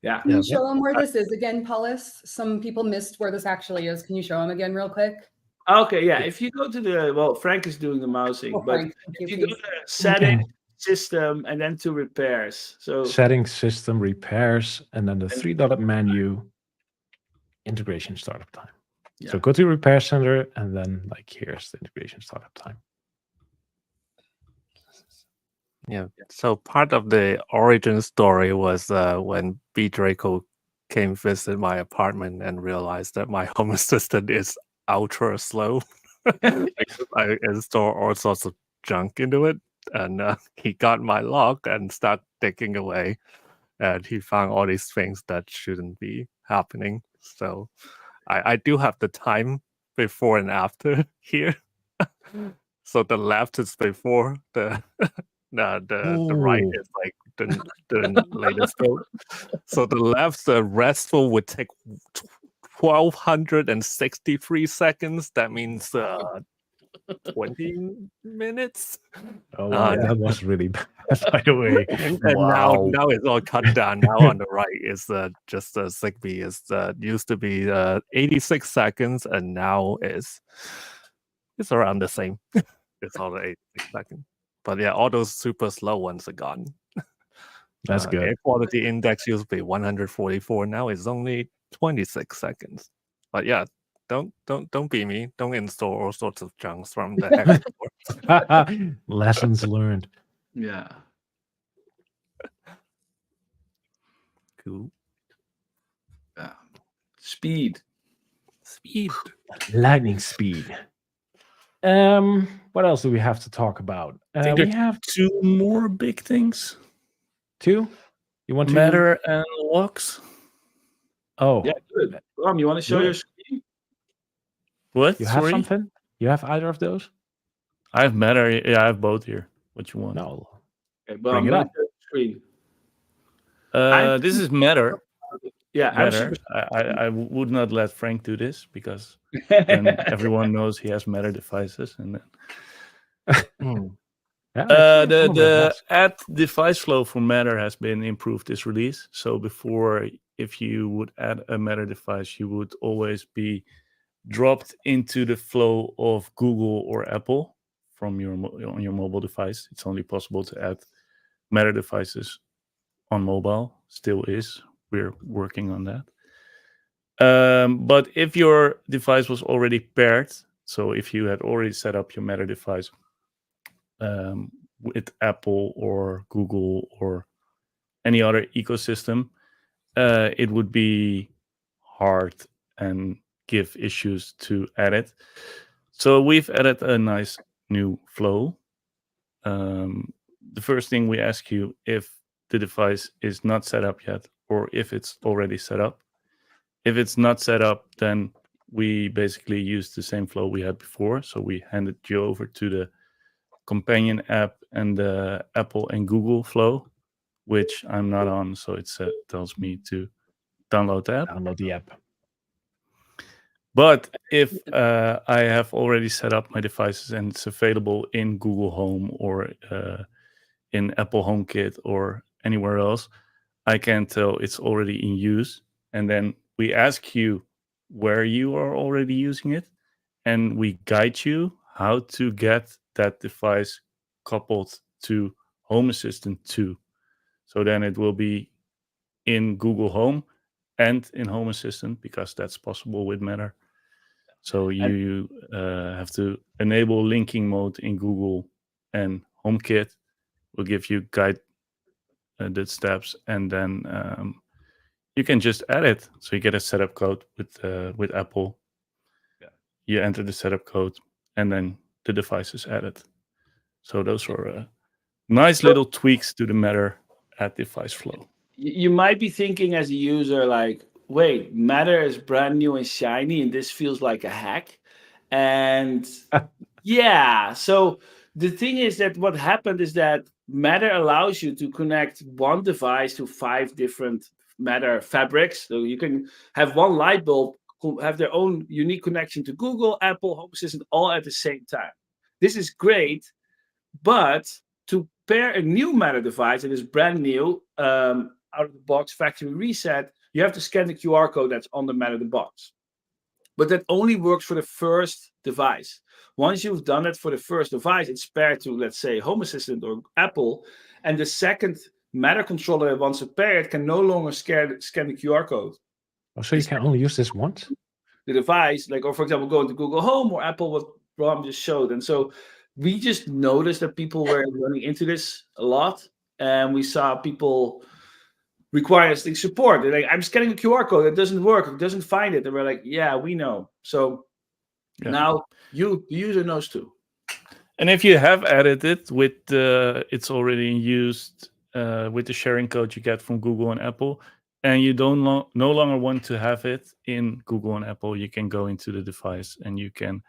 yeah.
Can you show them where this is again, Paulus? Some people missed where this actually is. Can you show them again real quick?
Okay, yeah. If you go to the Frank is doing the mousing,
Oh,
but
Frank, thank
if
you,
you go
please.
to settings, system, and then to repairs. So
Settings, system, repairs, and then the three-dotted menu, integration startup time.
Yeah.
So go to repair center, and then like here's the integration startup time.
Yeah. So part of the origin story was when B. Draco came visit my apartment and realized that my home assistant is ultra slow. Because I install all sorts of junk into it, and he got my log and started digging away, and he found all these things that shouldn't be happening. So I do have the time before and after here. So the left is before, the right
Ooh.
is like the latest code. So the left, the restful would take 1263 seconds. That means 20 minutes.
Oh wow, that was really bad, by the way.
And
Wow.
now it's all cut down. Now on the right is just the Zigbee is used to be 86 seconds, and now it's around the same. It's all the 86 seconds. But yeah, all those super slow ones are gone.
That's good.
Air quality index used to be 144. Now it's only 26 seconds. But yeah, don't be me. Don't install all sorts of junks from the hack store.
Lessons learned.
yeah.
Cool.
Yeah. Speed.
Lightning speed. What else do we have to talk about?
I think
We
there
have
two more big things.
two. You want to
Matter and logs.
Oh,
Yeah, good. You want to show
Good.
your screen?
What?
you have
Sorry?
something? You have either of those?
I have Matter. Yeah, I have both here. What you want?
No.
Okay,
Bring
I'm
it
gonna
up.
show the screen.
This is Matter.
Yeah, I'm
Matter.
super.
I would not let Frank do this because then everyone knows he has Matter devices, and then
Yeah, actually, some of it
the
has.
add device flow for Matter has been improved this release. So before, if you would add a Matter device, you would always be dropped into the flow of Google or Apple from on your mobile device. It's only possible to add Matter devices on mobile. Still is. We're working on that. But if your device was already paired, so if you had already set up your Matter device with Apple or Google or any other ecosystem, it would be hard and give issues to add it. So we've added a nice new flow. The first thing we ask you if the device is not set up yet or if it's already set up. If it's not set up, then we basically use the same flow we had before. So we handed you over to the companion app and the Apple and Google flow, which I'm not on. So it tells me to download the app.
Download the app.
But if I have already set up my devices and it's available in Google Home or in Apple HomeKit or anywhere else, I can tell it's already in use. And then we ask you where you are already using it, and we guide you how to get that device coupled to Home Assistant 2. So then it will be in Google Home and in Home Assistant, because that's possible with Matter. So you have to enable linking mode in Google, and HomeKit will give you guide the steps, and then you can just add it. So you get a setup code with Apple.
Yeah.
You enter the setup code, and then the device is added. So those are nice little tweaks to the Matter add device flow.
You might be thinking as a user, like, wait, Matter is brand new and shiny, and this feels like a hack. And yeah, so the thing is that what happened is that Matter allows you to connect one device to 5 different Matter fabrics. So you can have one light bulb have their own unique connection to Google, Apple, Home Assistant, all at the same time. This is great, but to pair a new Matter device that is brand new, out of the box, factory reset, you have to scan the QR code that's on the Matter box. But that only works for the first device. Once you've done it for the first device, it's paired to, let's say, Home Assistant or Apple, and the second Matter controller that wants to pair it can no longer scan the QR code.
Oh, so you can only use this once?
The device, like, or for example, go into Google Home or Apple, what Bram just showed. And so we just noticed that people were running into this a lot, and we saw people require support. They're like, I'm scanning a QR code, it doesn't work, it doesn't find it. And we're like, yeah, we know. So now the user knows too.
And if you have added it with it's already used with the sharing code you get from Google and Apple, and you don't no longer want to have it in Google and Apple, you can go into the device and you can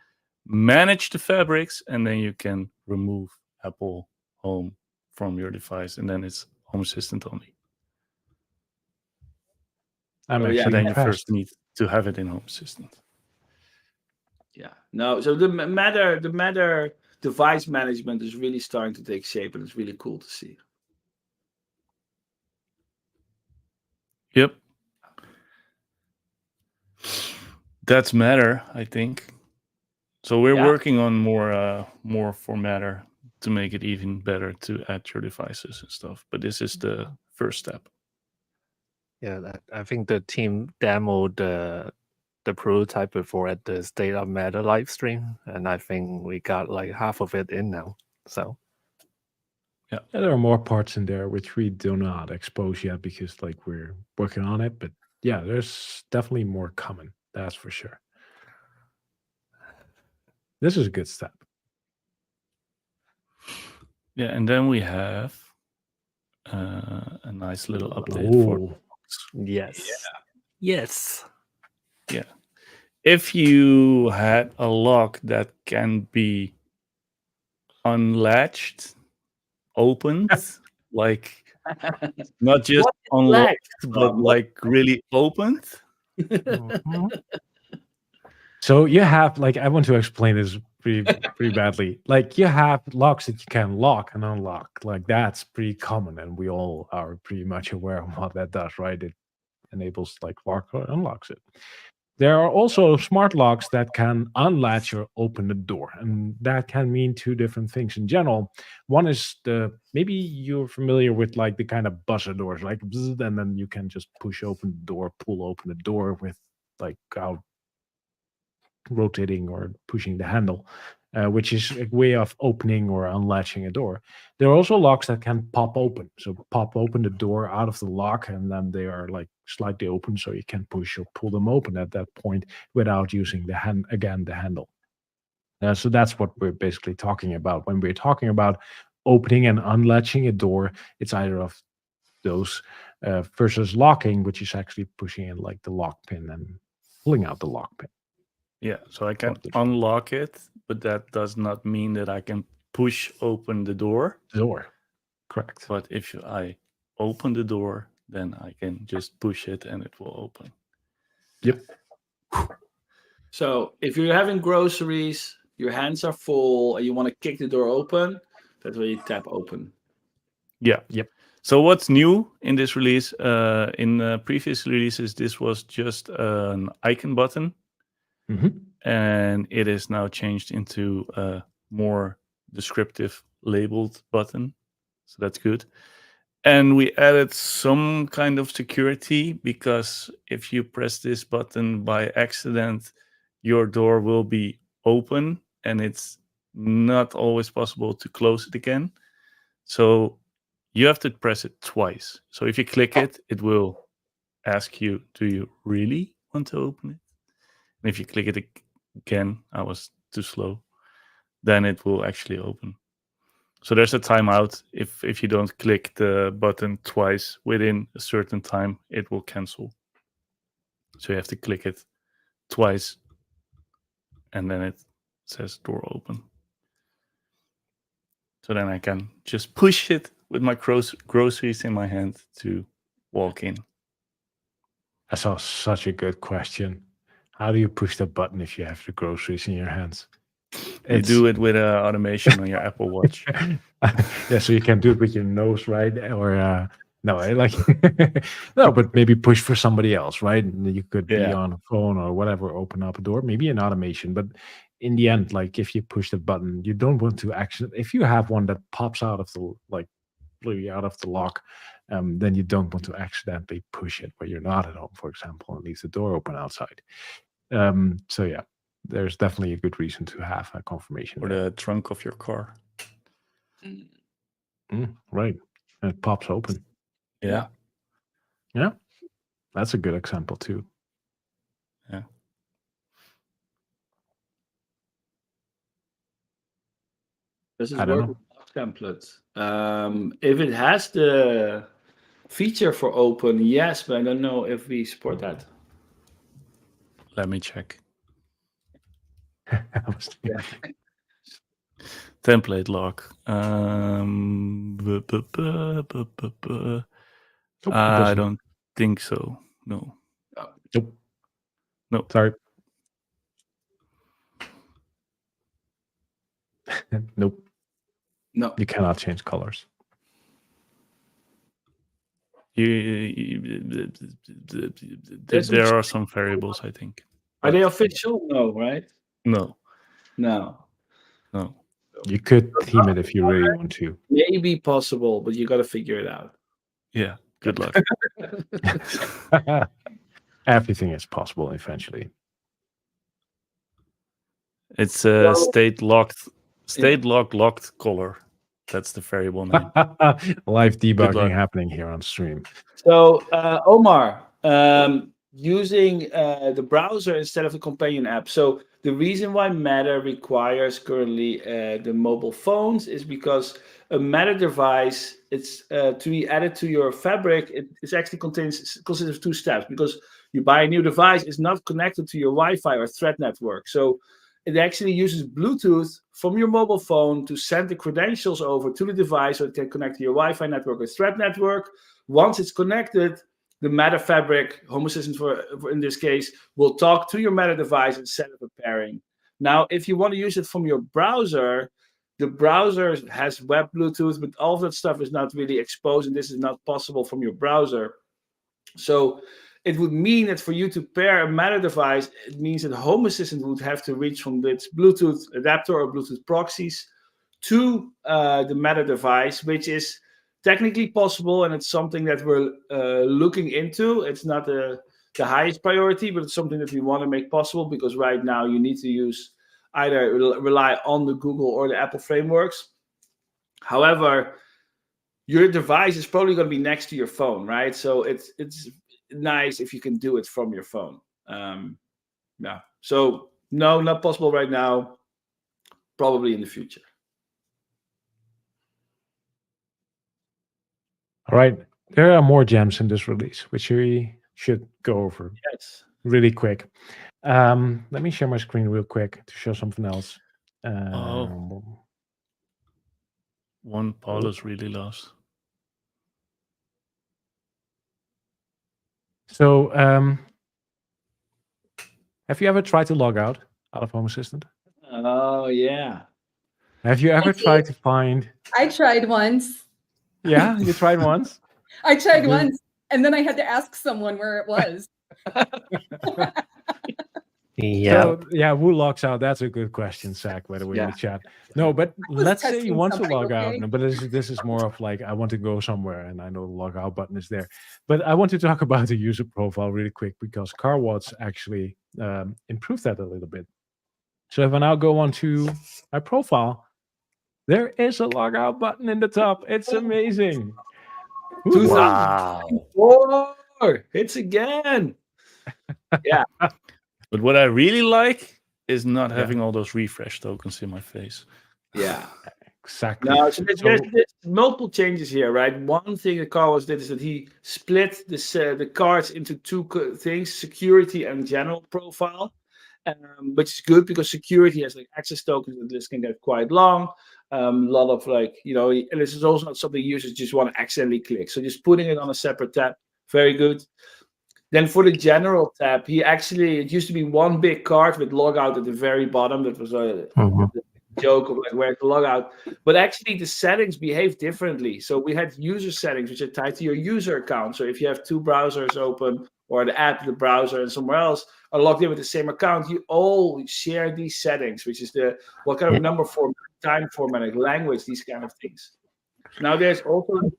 manage the fabrics, and then you can remove Apple Home from your device, and then it's Home Assistant only.
I'm
Oh,
actually
yeah.
So then you
impressed.
first need to have it in Home Assistant.
Yeah. No, so the Matter device management is really starting to take shape, and it's really cool to see.
Yep. That's Matter, I think. So we're working on more for Matter to make it even better to add your devices and stuff. But this is the first step.
Yeah, I think the team demoed the prototype before at the State of Matter live stream, and I think we got like half of it in now. So
Yeah, there are more parts in there which we do not expose yet because like we're working on it. But yeah, there's definitely more coming. That's for sure. This is a good step.
Yeah, and then we have a nice little update for
Oh,
yes.
yeah. If you had a lock that can be unlatched, opened, like not just
What is
unlocked,
latched,
but
Bram?
like really opened.
Mhm.
so you have like I want to explain this pretty badly. Like you have locks that you can lock and unlock. Like that's pretty common, and we all are pretty much aware of what that does, right? It enables like lock or unlocks it. There are also smart locks that can unlatch or open the door, and that can mean two different things in general. One is maybe you're familiar with like the kind of buzzer doors, like bzzz, and then you can just push open the door, pull open the door with like out rotating or pushing the handle, which is a way of opening or unlatching a door. There are also locks that can pop open. So pop open the door out of the lock, and then they are like slightly open, so you can push or pull them open at that point without using the handle. So that's what we're basically talking about when we're talking about opening and unlatching a door. It's either of those versus locking, which is actually pushing in like the lock pin and pulling out the lock pin.
Yeah, so I can
Of the door.
unlock it, but that does not mean that I can push open the door.
Door, correct.
But if I open the door, then I can just push it and it will open.
Yep.
So if you're having groceries, your hands are full, and you want to kick the door open, that's where you tap open.
Yeah.
Yep.
So what's new in this release? In previous releases, this was just an icon button, and it is now changed into a more descriptive labeled button. So that's good. And we added some kind of security, because if you press this button by accident, your door will be open and it's not always possible to close it again. So you have to press it twice. So if you click it, it will ask you, do you really want to open it? And if you click it again, I was too slow, then it will actually open. So there's a timeout. If you don't click the button twice within a certain time, it will cancel. So you have to click it twice, and then it says door open. So then I can just push it with my groceries in my hand to walk in.
That's such a good question. How do you push the button if you have the groceries in your hands?
You do it with automation on your Apple Watch.
Yeah, so you can do it with your nose, right? Or no, like no, but maybe push for somebody else, right? And you could be
Yeah.
on a phone or whatever, open up a door, maybe an automation. But in the end, like if you push the button, you don't want to actually. If you have one that pops out of the out of the lock, then you don't want to accidentally push it where you're not at home, for example, and leave the door open outside. So yeah, there's definitely a good reason to have a confirmation.
Or
there.
the trunk of your car.
Right, and it pops open.
Yeah.
Yeah, that's a good example too.
Yeah.
Does
I
it
don't
work
know.
with lock templates? If it has the feature for open, yes, but I don't know if we support that.
Let me check.
I was thinking-
Template lock.
Nope, it
I
doesn't.
don't think so. No.
Nope.
No.
Sorry. Nope.
No.
You cannot change colors.
There are some variables, I think.
Are they official? No, right?
No.
No.
No.
You could theme it if you really want to.
Maybe possible, but you got to figure it out.
Yeah. Good luck.
Everything is possible eventually.
It's a state locked color. That's the variable name.
Live debugging
luck.
happening here on stream.
So, Omar, using the browser instead of the companion app. So the reason why Matter requires currently the mobile phones is because a Matter device, it's to be added to your Fabric. It actually consists of 2 steps, because you buy a new device, it's not connected to your Wi-Fi or thread network. So it actually uses Bluetooth from your mobile phone to send the credentials over to the device so it can connect to your Wi-Fi network or thread network. Once it's connected, the Matter Fabric, Home Assistant for in this case, will talk to your Matter device and set up a pairing. Now, if you want to use it from your browser, the browser has web Bluetooth, but all of that stuff is not really exposed, and this is not possible from your browser. So it would mean that for you to pair a Matter device, it means that Home Assistant would have to reach from its Bluetooth adapter or Bluetooth proxies to the Matter device, which is technically possible, and it's something that we're looking into. It's not the highest priority, but it's something that we want to make possible, because right now you need to use either rely on the Google or the Apple frameworks. However, your device is probably going to be next to your phone, right? So it's nice if you can do it from your phone. Yeah. So no, not possible right now. Probably in the future.
All right. There are more gems in this release, which we should go over
Yes.
really quick. Let me share my screen real quick to show something else.
One Paulus really loves.
So, have you ever tried to log out of Home Assistant?
Oh, yeah.
Have you ever tried to find?
I tried once.
Yeah, you tried once.
I tried
Mhm.
once, and then I had to ask someone where it was.
Yeah.
So yeah, who logs out? That's a good question, Zach. By the way, in the chat. No, but
was
let's say you
testing
want to
something,
log out.
okay?
No, but this is more of like I want to go somewhere, and I know the log out button is there. But I want to talk about the user profile really quick, because CarWatch actually improved that a little bit. So if I now go onto my profile, there is a log out button in the top. It's amazing. Woo-hoo.
Wow.
4 hits again.
But what I really like is not
Yeah.
having all those refresh tokens in my face.
Yeah.
Exactly.
No, so there's multiple changes here, right? One thing that Carlos did is that he split the cards into 2 things: security and general profile. which is good because security has like access tokens, and this can get quite long. A lot of like, and this is also not something users just want to accidentally click. So just putting it on a separate tab, very good. Then for the general tab, it used to be one big card with logout at the very bottom. That was a joke of like where to log out. But actually the settings behave differently. So we had user settings, which are tied to your user account. So if you have two browsers open, or the app, the browser, and somewhere else are logged in with the same account, you all share these settings, which is what kind of number format, time formatting, language, these kind of things. Now there's also a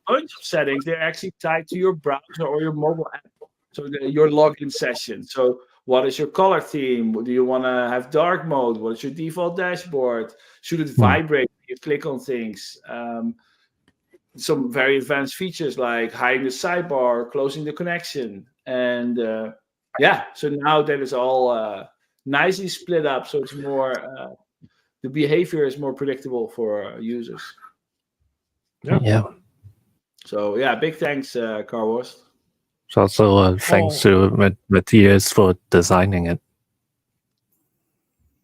bunch of settings. They're actually tied to your browser or your mobile app. So your login session. So what is your color theme? Do you want to have dark mode? What is your default dashboard? Should it vibrate when you click on things? Some very advanced features like hiding the sidebar, closing the connection. And so now that is all nicely split up. So it's more, the behavior is more predictable for users.
Yeah.
So yeah, big thanks, Car Wars.
So also thanks to Matthias for designing it.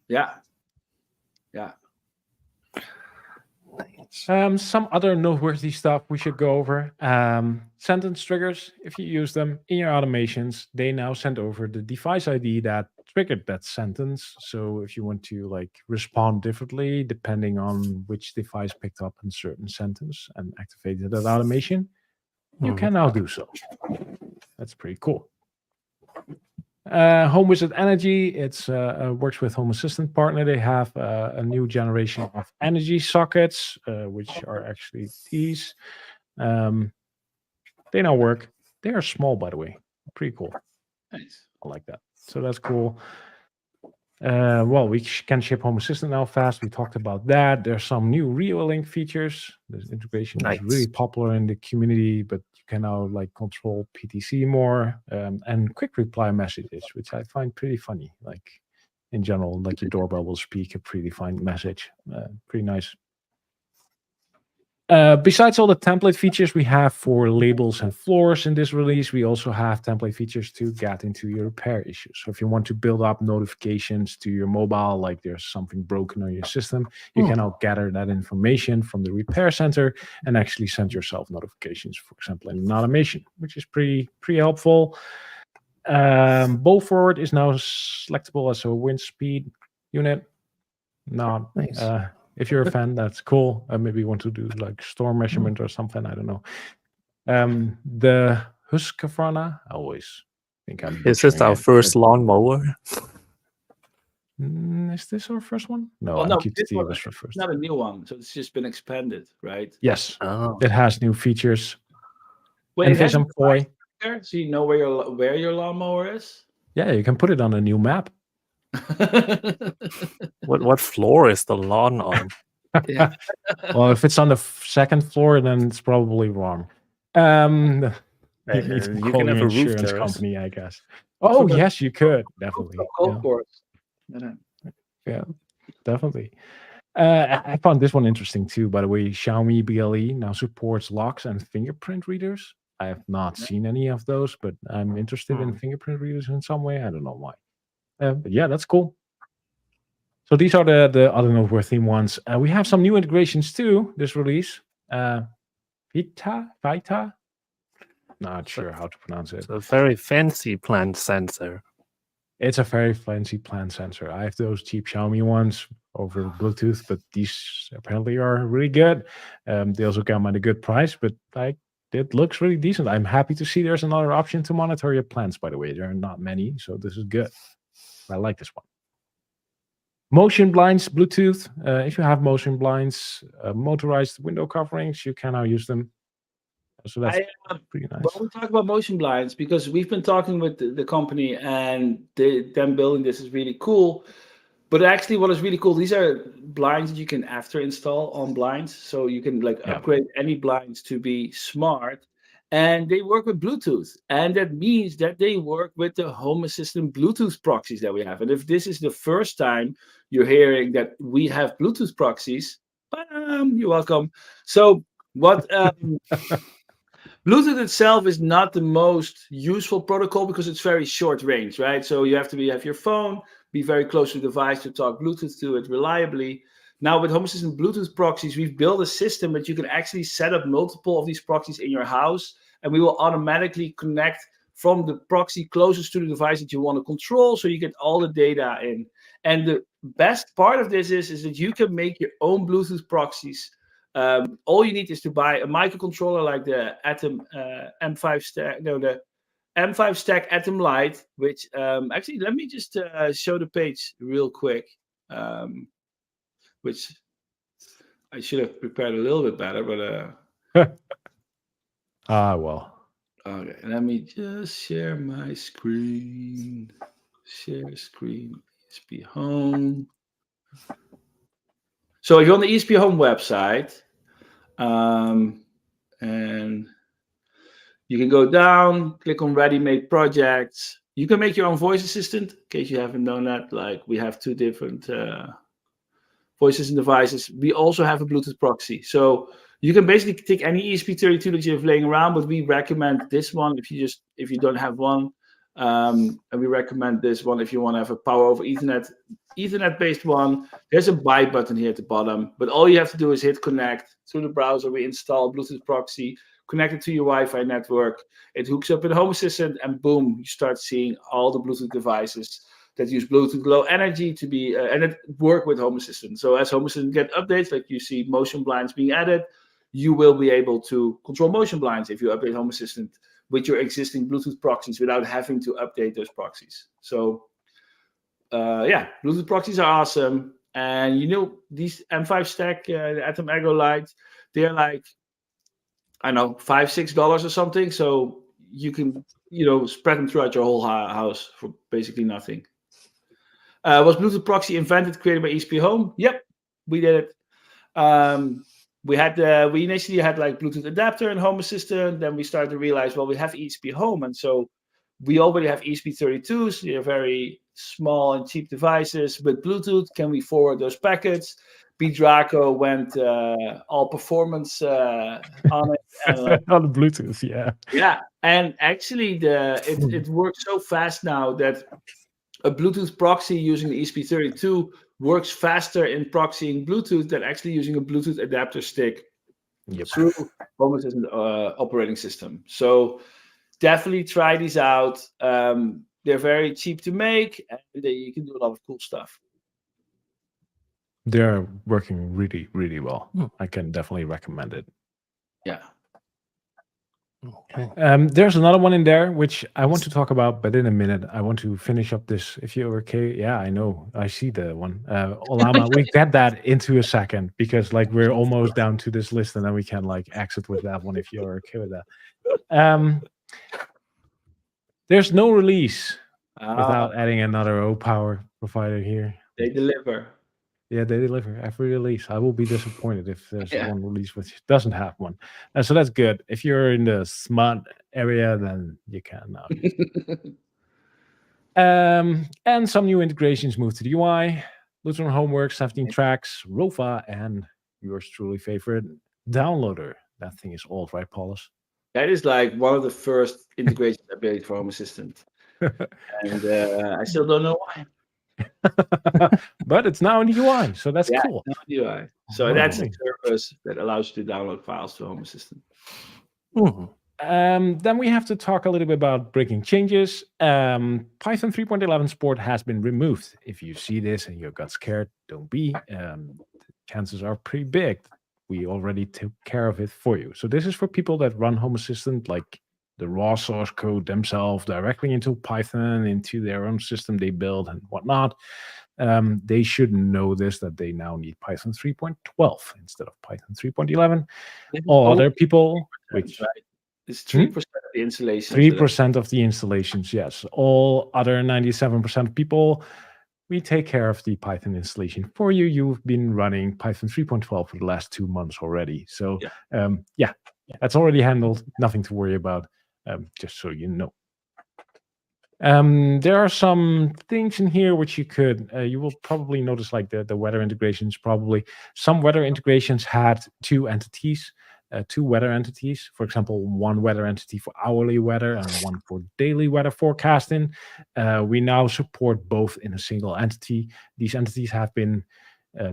Yeah.
Some other noteworthy stuff we should go over. Sentence triggers, if you use them in your automations, they now send over the device ID that triggered that sentence. So if you want to like respond differently depending on which device picked up a certain sentence and activated that automation, you can now do so. That's pretty cool. Home Wizard Energy, it's works with Home Assistant partner. They have a new generation of energy sockets, which are actually these. They now work. They are small, by the way. Pretty cool.
Nice.
I like that. So that's cool. Well, we can ship Home Assistant now fast. We talked about that. There's some new Reolink features. This integration is really popular in the community, but you can now like control PTC more and quick reply messages, which I find pretty funny. Like in general, like your doorbell will speak a predefined message. Pretty nice. Besides all the template features we have for labels and floors in this release, we also have template features to get into your repair issues. So if you want to build up notifications to your mobile, like there's something broken on your system, you can now gather that information from the repair center and actually send yourself notifications, for example, in an automation, which is pretty helpful. Bow forward is now selectable as a wind speed unit. Now, if you're a fan, that's cool. Maybe you want to do like storm measurement or something. I don't know. The Husqvarna, I always think I'm.
Is this our first lawnmower?
Is this our first one? No,
well, no,
this one was
first. It's not a new one, so it's just been expanded, right?
Yes, it has new features.
Wait, it has a
Employ.
so you know where your lawnmower is?
Yeah, you can put it on a new map.
What floor is the lawn on?
Yeah.
Well, if it's on the second floor, then it's probably wrong. You need to call your insurance company, I guess. Oh, yes, you could definitely. Yeah, definitely. I found this one interesting too. By the way, Xiaomi BLE now supports locks and fingerprint readers. I have not seen any of those, but I'm interested in fingerprint readers in some way. I don't know why. But yeah, that's cool. So these are the other noteworthy ones. We have some new integrations too, this release. Vita? Not sure how to pronounce it.
It's a very fancy plant sensor.
It's a very fancy plant sensor. I have those cheap Xiaomi ones over Bluetooth, but these apparently are really good. They also come at a good price, but it looks really decent. I'm happy to see there's another option to monitor your plants, by the way. There are not many, so this is good. I like this one. Motion blinds, Bluetooth. If you have motion blinds, motorized window coverings, you can now use them. So that's pretty nice.
Well, we talk about motion blinds because we've been talking with the company and them building this is really cool. But actually, what is really cool, these are blinds that you can after install on blinds. So you can upgrade any blinds to be smart. And they work with Bluetooth. And that means that they work with the Home Assistant Bluetooth proxies that we have. And if this is the first time you're hearing that we have Bluetooth proxies, you're welcome. So what Bluetooth itself is not the most useful protocol because it's very short range, right? So you have to have your phone, be very close to the device to talk Bluetooth to it reliably. Now with Home Assistant Bluetooth proxies, we've built a system that you can actually set up multiple of these proxies in your house, and we will automatically connect from the proxy closest to the device that you want to control, so you get all the data in. And the best part of this is that you can make your own Bluetooth proxies. All you need is to buy a microcontroller like the Atom M5 Stack, the M5 Stack Atom Lite, which actually, let me just show the page real quick, which I should have prepared a little bit better, but
well.
Okay, let me just share my screen. Share screen, ESP Home. So if you're on the ESP Home website, and you can go down, click on ready-made projects. You can make your own voice assistant, in case you haven't known that. Like, we have 2 different voice assistant devices. We also have a Bluetooth proxy. So you can basically take any ESP32 that you have laying around, but we recommend this one if you don't have one. And we recommend this one if you want to have a power over Ethernet based one. There's a buy button here at the bottom, but all you have to do is hit connect through the browser. We install Bluetooth proxy, connect it to your Wi-Fi network. It hooks up with Home Assistant, and boom, you start seeing all the Bluetooth devices that use Bluetooth Low Energy to be and it work with Home Assistant. So as Home Assistant get updates, like you see motion blinds being added, you will be able to control motion blinds if you update Home Assistant with your existing Bluetooth proxies without having to update those proxies. So Bluetooth proxies are awesome. And these M5 Stack, the Atom Echo Lite, they're like, I don't know, $5-6 or something. So you can, spread them throughout your whole house for basically nothing. Was Bluetooth proxy invented, created by ESP Home? Yep, we did it. We initially had like Bluetooth adapter and Home Assistant. Then we started to realize, well, we have ESP Home, and so we already have ESP32s. They're very small and cheap devices. With Bluetooth, can we forward those packets? Draco went all performance on it. And,
on the Bluetooth, yeah.
Yeah, and actually, it works so fast now that a Bluetooth proxy using the ESP32 works faster in proxying Bluetooth than actually using a Bluetooth adapter stick through Home Assistant operating system. So definitely try these out. They're very cheap to make, and you can do a lot of cool stuff.
They're working really, really well. I can definitely recommend it.
Yeah.
Okay.
There's another one in there which I want to talk about, but in a minute. I want to finish up this. If you're okay, yeah, I know. I see the one. Ollama, we get that into a second because like we're almost down to this list, and then we can like exit with that one if you're okay with that. There's no release without adding another O-Power provider here.
They deliver.
Yeah, they deliver every release. I will be disappointed if there's one release which doesn't have one. So that's good. If you're in the smart area, then you can. And some new integrations move to the UI. Lutheran Homework, 17 tracks, Rofa, and yours truly favorite, Downloader. That thing is old, right, Paulus?
That is like one of the first integrations I built for Home Assistant. And I still don't know why.
But it's now in the UI, so that's cool.
It's in the UI. So that's the service that allows you to download files to Home Assistant.
Then we have to talk a little bit about breaking changes. Python 3.11 Sport has been removed. If you see this and you got scared, don't be. The chances are pretty big. We already took care of it for you. So this is for people that run Home Assistant, like the raw source code themselves directly into Python, into their own system they build and whatnot. They should know this, that they now need Python 3.12 instead of Python 3.11. All other people, which
it's 3% of the installations.
3% of the installations, yes. All other 97% of people, we take care of the Python installation for you. You've been running Python 3.12 for the last 2 months already. So that's already handled. Nothing to worry about, just so you know. There are some things in here which you will probably notice, like the weather integrations. Probably some weather integrations had 2 entities. 2 weather entities. For example, 1 weather entity for hourly weather and 1 for daily weather forecasting. We now support both in a single entity. These entities have been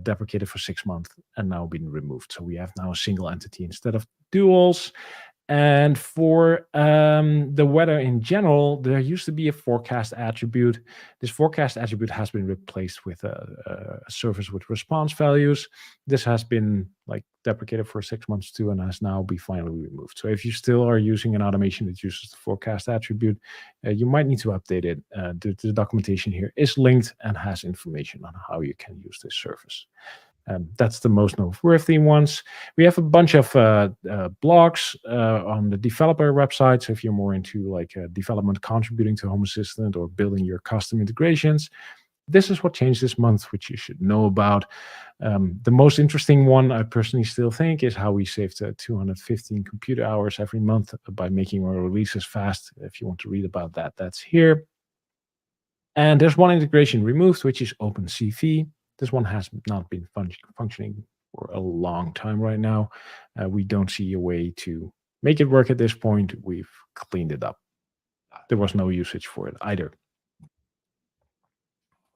deprecated for 6 months and now been removed. So we have now a single entity instead of duals. And for the weather in general, there used to be a forecast attribute. This forecast attribute has been replaced with a service with response values. This has been deprecated for 6 months too, and has now been finally removed. So if you still are using an automation that uses the forecast attribute, you might need to update it. The documentation here is linked and has information on how you can use this service. That's the most noteworthy ones. We have a bunch of blogs on the developer website. So if you're more into development, contributing to Home Assistant, or building your custom integrations, this is what changed this month, which you should know about. The most interesting one, I personally still think, is how we saved 215 computer hours every month by making our releases fast. If you want to read about that, that's here. And there's one integration removed, which is OpenCV. This one has not been functioning for a long time right now. We don't see a way to make it work at this point. We've cleaned it up. There was no usage for it either.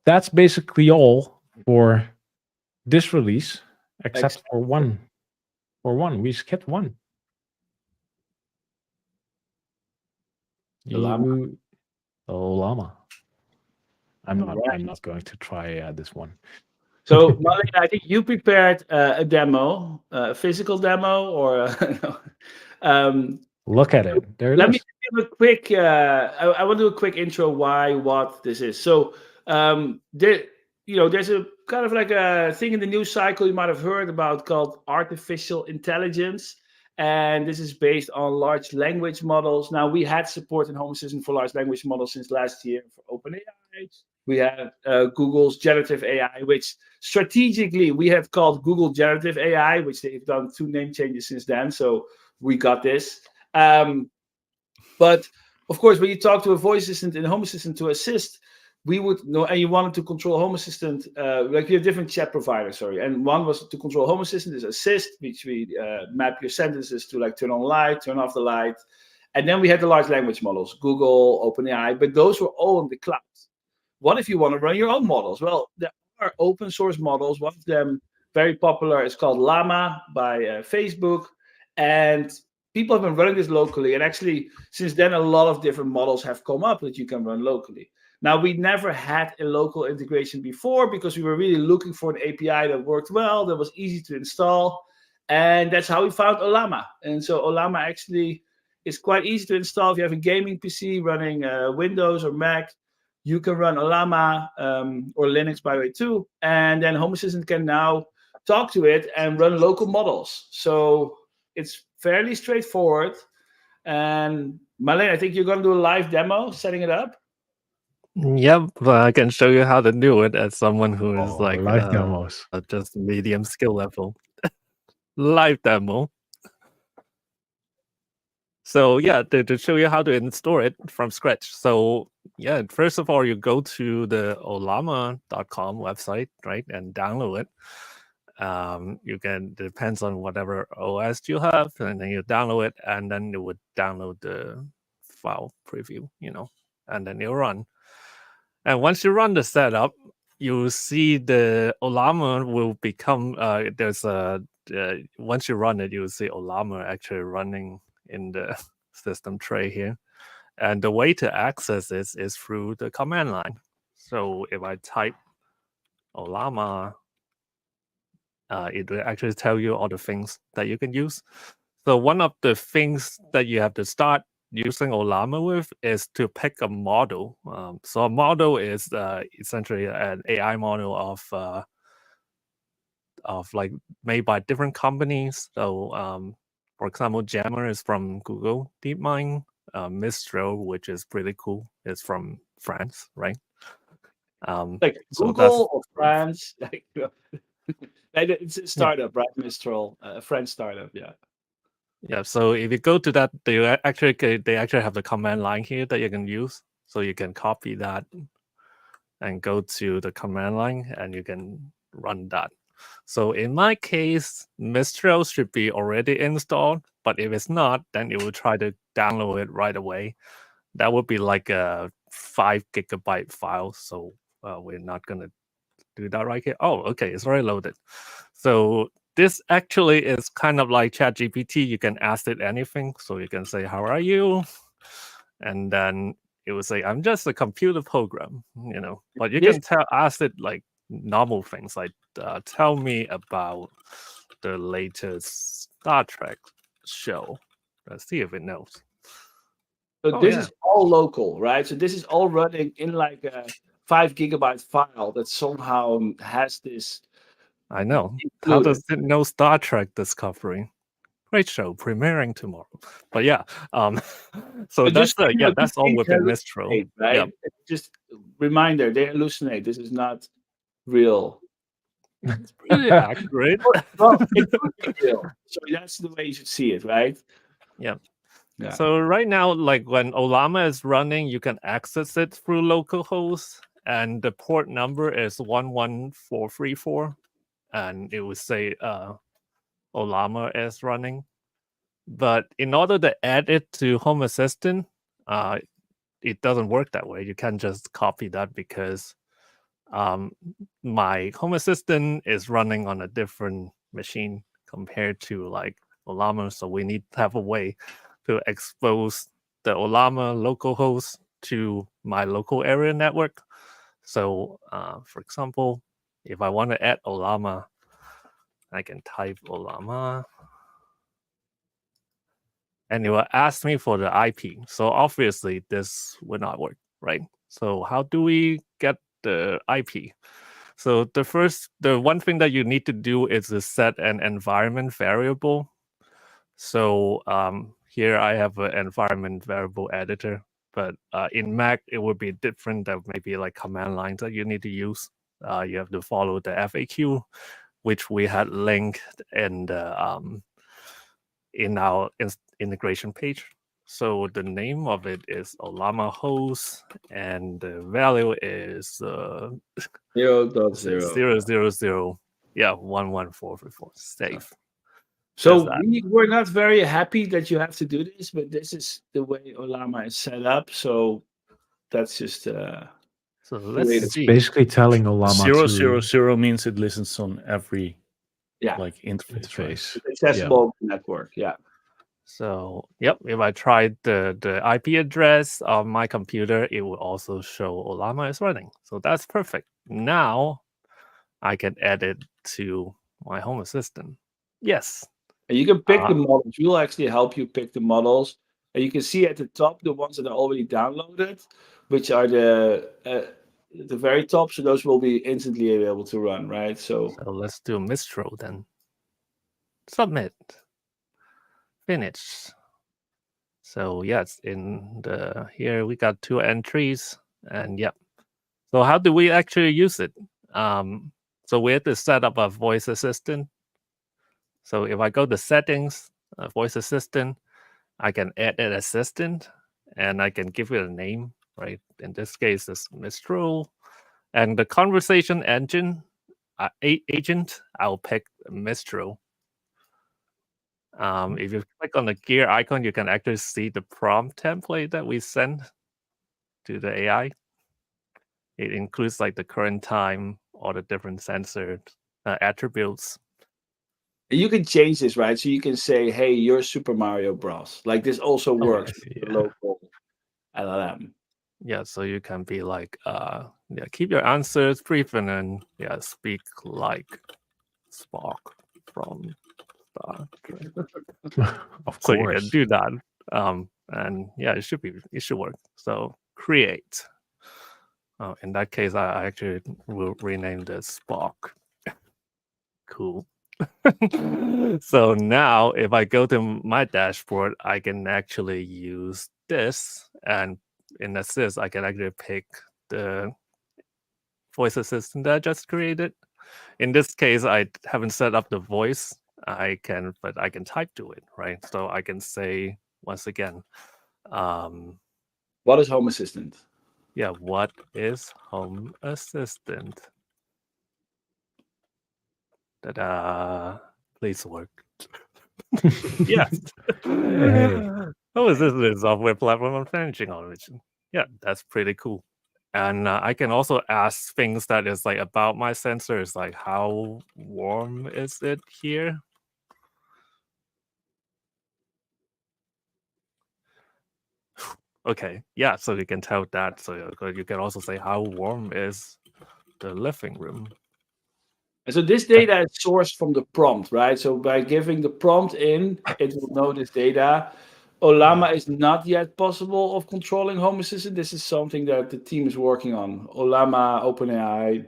That's basically all for this release, except for one. We skipped one. Ollama. I'm not going to try this one.
So, Malin, I think you prepared a demo, a physical demo, or
look at it. There it is.
Let me give a quick. I want to do a quick intro what this is. So, there's a kind of like a thing in the news cycle you might have heard about called artificial intelligence, and this is based on large language models. Now, we had support in Home Assistant for large language models since last year for OpenAI. We have Google's generative AI, which strategically we have called Google Generative AI, which they've done 2 name changes since then. So we got this. But of course, when you talk to a voice assistant in Home Assistant to assist, we would know, and you wanted to control Home Assistant, you have different chat providers, and one was to control Home Assistant is Assist, which we map your sentences to turn on light, turn off the light. And then we had the large language models, Google, OpenAI, but those were all in the cloud. What if you want to run your own models? Well, there are open source models. One of them, very popular, is called Ollama by Facebook. And people have been running this locally. And actually, since then, a lot of different models have come up that you can run locally. Now, we never had a local integration before because we were really looking for an API that worked well, that was easy to install. And that's how we found Ollama. And so Ollama actually is quite easy to install. If you have a gaming PC running Windows or Mac, you can run Ollama or Linux, by the way, too. And then Home Assistant can now talk to it and run local models. So it's fairly straightforward. And Marlene, I think you're going to do a live demo setting it up.
Yep, but I can show you how to do it as someone who is
live demos.
Just medium skill level. Live demo. So yeah, to show you how to install it from scratch. So yeah, first of all, you go to the ollama.com website, right, and download it. You can, depends on whatever OS you have, and then you download it, and then you would download the file preview, and then you run. And once you run the setup, you see the Ollama will become, once you run it, you'll see Ollama actually running in the system tray here. And the way to access this is through the command line. So if I type Ollama, it will actually tell you all the things that you can use. So one of the things that you have to start using Ollama with is to pick a model. So a model is essentially an AI model of made by different companies. So for example, Jammer is from Google DeepMind. Mistral, which is pretty cool, is from France, right?
Google or France, it's a startup, right? Mistral, a French startup, yeah.
Yeah. So if you go to that, they actually have the command line here that you can use. So you can copy that and go to the command line, and you can run that. So in my case, Mistral should be already installed, but if it's not, then it will try to download it right away. That would be like a 5 gigabyte file. So we're not going to do that right here. Oh, okay, it's already loaded. So this actually is kind of like ChatGPT. You can ask it anything. So you can say, how are you? And then it will say, I'm just a computer program, but you can ask it like normal things like, tell me about the latest Star Trek show. Let's see if it knows.
So this is all local, right? So this is all running in like a 5 gigabyte file that somehow has this.
I know. How does it know Star Trek Discovery? Great show, premiering tomorrow. But yeah, so
But
that's
just,
that's all within Mistral.
Right?
Yeah.
Just reminder, they hallucinate. This is not real.
It's pretty accurate.
Well, it could be real. So that's the way you should see it, right?
Yeah.
Yeah.
So right now, like when Ollama is running, you can access it through localhost, and the port number is 11434, and it would say Ollama is running. But in order to add it to Home Assistant, it doesn't work that way. You can't just copy that because my Home Assistant is running on a different machine compared to like Ollama. So we need to have a way to expose the Ollama localhost to my local area network. So for example, if I want to add Ollama, I can type Ollama. And it will ask me for the IP. So obviously this will not work, right? So how do we get the IP? So the one thing that you need to do is to set an environment variable. So here I have an environment variable editor, but in Mac it would be different. That maybe like command lines that you need to use. You have to follow the FAQ, which we had linked in the in our integration page. So the name of it is Ollama host, and the value is 0.000. Yeah, 11434. Save.
So we were not very happy that you have to do this, but this is the way Ollama is set up. So that's just.
So let's see.
Basically telling Ollama
000 means it listens on every like interface.
Right?
It's accessible network. Yeah.
So yep, if I try the IP address of my computer, it will also show Ollama is running. So that's perfect. Now I can add it to my Home Assistant. Yes.
And you can pick the models. We'll actually help you pick the models. And you can see at the top the ones that are already downloaded, which are the very top. So those will be instantly able to run, right? So
let's do Mistral then. Submit. Finish. So yes, in the here we got 2 entries, and yep. So how do we actually use it? So we have to set up a voice assistant. So if I go to settings, voice assistant, I can add an assistant, and I can give it a name. Right. In this case, it's Mistral, and the conversation engine agent. I'll pick Mistral. If you click on the gear icon, you can actually see the prompt template that we send to the AI. It includes like the current time, all the different sensor attributes.
You can change this, right? So you can say, "Hey, you're Super Mario Bros." Like this also works with the local LLM.
Yeah, so you can be like, keep your answers brief and then speak like Spock from Star Trek.
Of
so
course.
you can do that. And it should work. So create. In that case, I actually will rename this Spock. Cool. So now if I go to my dashboard, I can actually use this, and in Assist, I can actually pick the voice assistant that I just created. In this case, I haven't set up the voice. But I can type to it, right? So I can say once again,
what is Home Assistant?
Yeah, what is Home Assistant? Ta-da! Please work. Yes.
Hey.
Oh, is this the software platform I'm managing automation? Yeah, that's pretty cool. And I can also ask things that is like about my sensors, like how warm is it here? Okay, yeah, so you can tell that. So you can also say how warm is the living room.
And so this data is sourced from the prompt, right? So by giving the prompt in, it will know this data. Ollama is not yet possible of controlling Home Assistant. This is something that the team is working on. Ollama, OpenAI,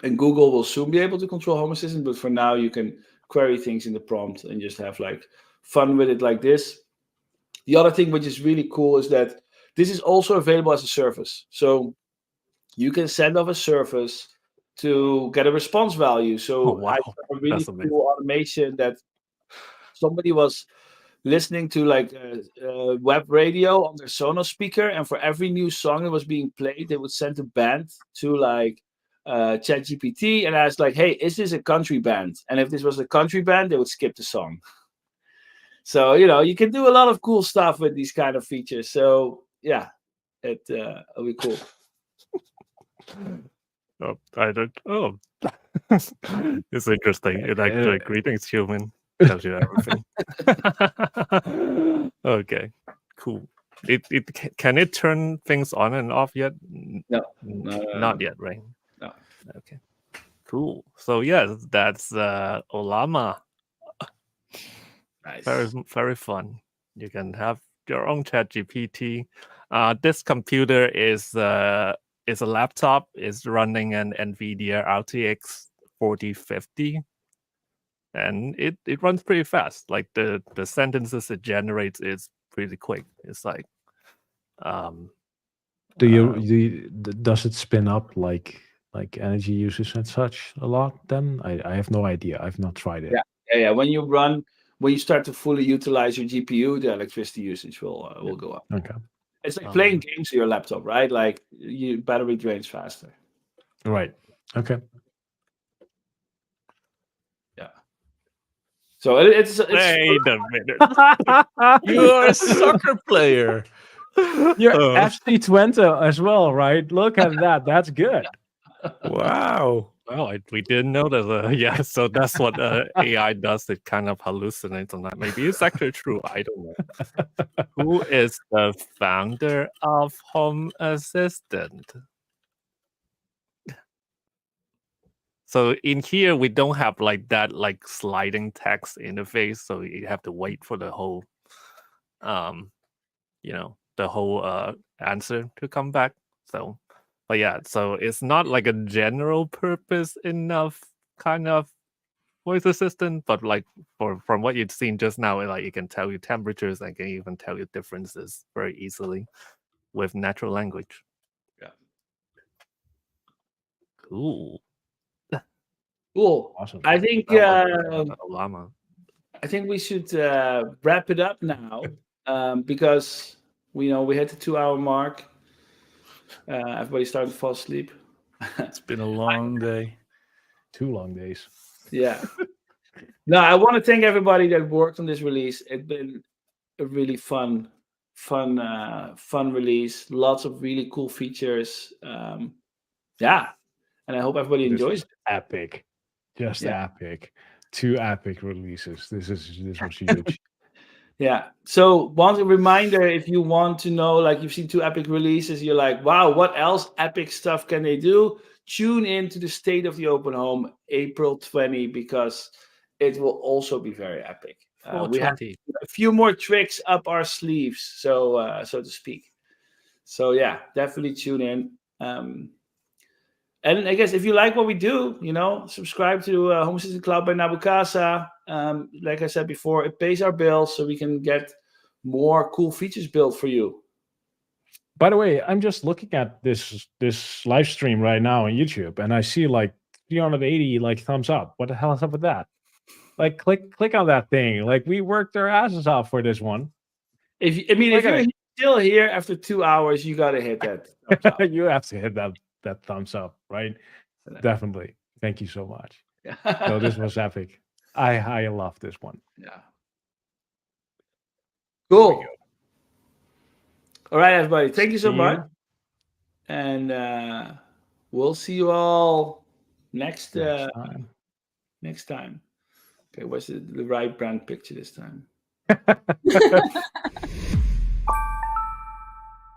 and Google will soon be able to control Home Assistant, but for now you can query things in the prompt and just have like fun with it like this. The other thing which is really cool is that this is also available as a service. So you can send off a service to get a response value. So
Oh, wow.
I saw a really
That's amazing.
cool automation that somebody was listening to like a web radio on their Sonos speaker, and for every new song that was being played, they would send a band to like ChatGPT and ask like, "Hey, is this a country band?" And if this was a country band, they would skip the song. So you can do a lot of cool stuff with these kind of features. So yeah, it'll be cool.
Oh, I don't. Oh, it's interesting. It actually greetings human tells you everything. Okay, cool. Can it turn things on and off yet?
No.
Not yet, right?
No.
Okay, cool. So yeah, that's Ollama.
Nice.
Very fun. You can have your own ChatGPT. This computer is a laptop. Is running an NVIDIA RTX 4050, and it runs pretty fast. Like the sentences it generates is pretty quick. It's like,
Does it spin up like energy usage and such a lot? Then I have no idea. I've not tried it.
Yeah. When you start to fully utilize your GPU, the electricity usage will go up.
Okay.
It's like playing games on your laptop, right? Like your battery drains faster.
Right. Okay.
Yeah. So it's
wait a minute.
You're a soccer player.
You're FC20 as well, right? Look at that. That's good.
Wow.
Well, we didn't know that. Yeah, so that's what AI does. It kind of hallucinates on that. Maybe it's actually true. I don't know. Who is the founder of Home Assistant? So in here, we don't have like that sliding text interface. So you have to wait for the whole, the whole answer to come back. So. But yeah, so it's not like a general purpose enough kind of voice assistant, but like from what you've seen just now, like it can tell you temperatures and can even tell you differences very easily with natural language.
Yeah.
Cool.
Cool.
Awesome.
I think
Ollama.
I think we should wrap it up now because we hit the 2-hour mark. Everybody's starting to fall asleep.
It's been a long day.
2 long days.
Yeah. No, I want to thank everybody that worked on this release. It's been a really fun release. Lots of really cool features. Yeah. And I hope everybody enjoys it.
Epic. Just epic. 2 epic releases. This was huge.
Yeah. So one reminder, if you want to know, like you've seen 2 epic releases, you're like, wow, what else epic stuff can they do? Tune in to the State of the Open Home, April 20, because it will also be very epic. We have a few more tricks up our sleeves, so to speak. So yeah, definitely tune in. And I guess if you like what we do, subscribe to Home Assistant Cloud by Nabukasa. Like I said before, it pays our bills so we can get more cool features built for you.
By the way, I'm just looking at this live stream right now on YouTube, and I see like 380 thumbs up. What the hell is up with that? Like, click on that thing. Like, we worked our asses off for this one.
If you're still here after 2 hours, you gotta hit that.
You have to hit that thumbs up, right? Definitely. Thank you so much. So this was epic. I love this one.
Yeah. Cool. All right, everybody. Thank you so
See
much.
you
And we'll see you all next
time.
next time. Okay, what's the right brand picture this time?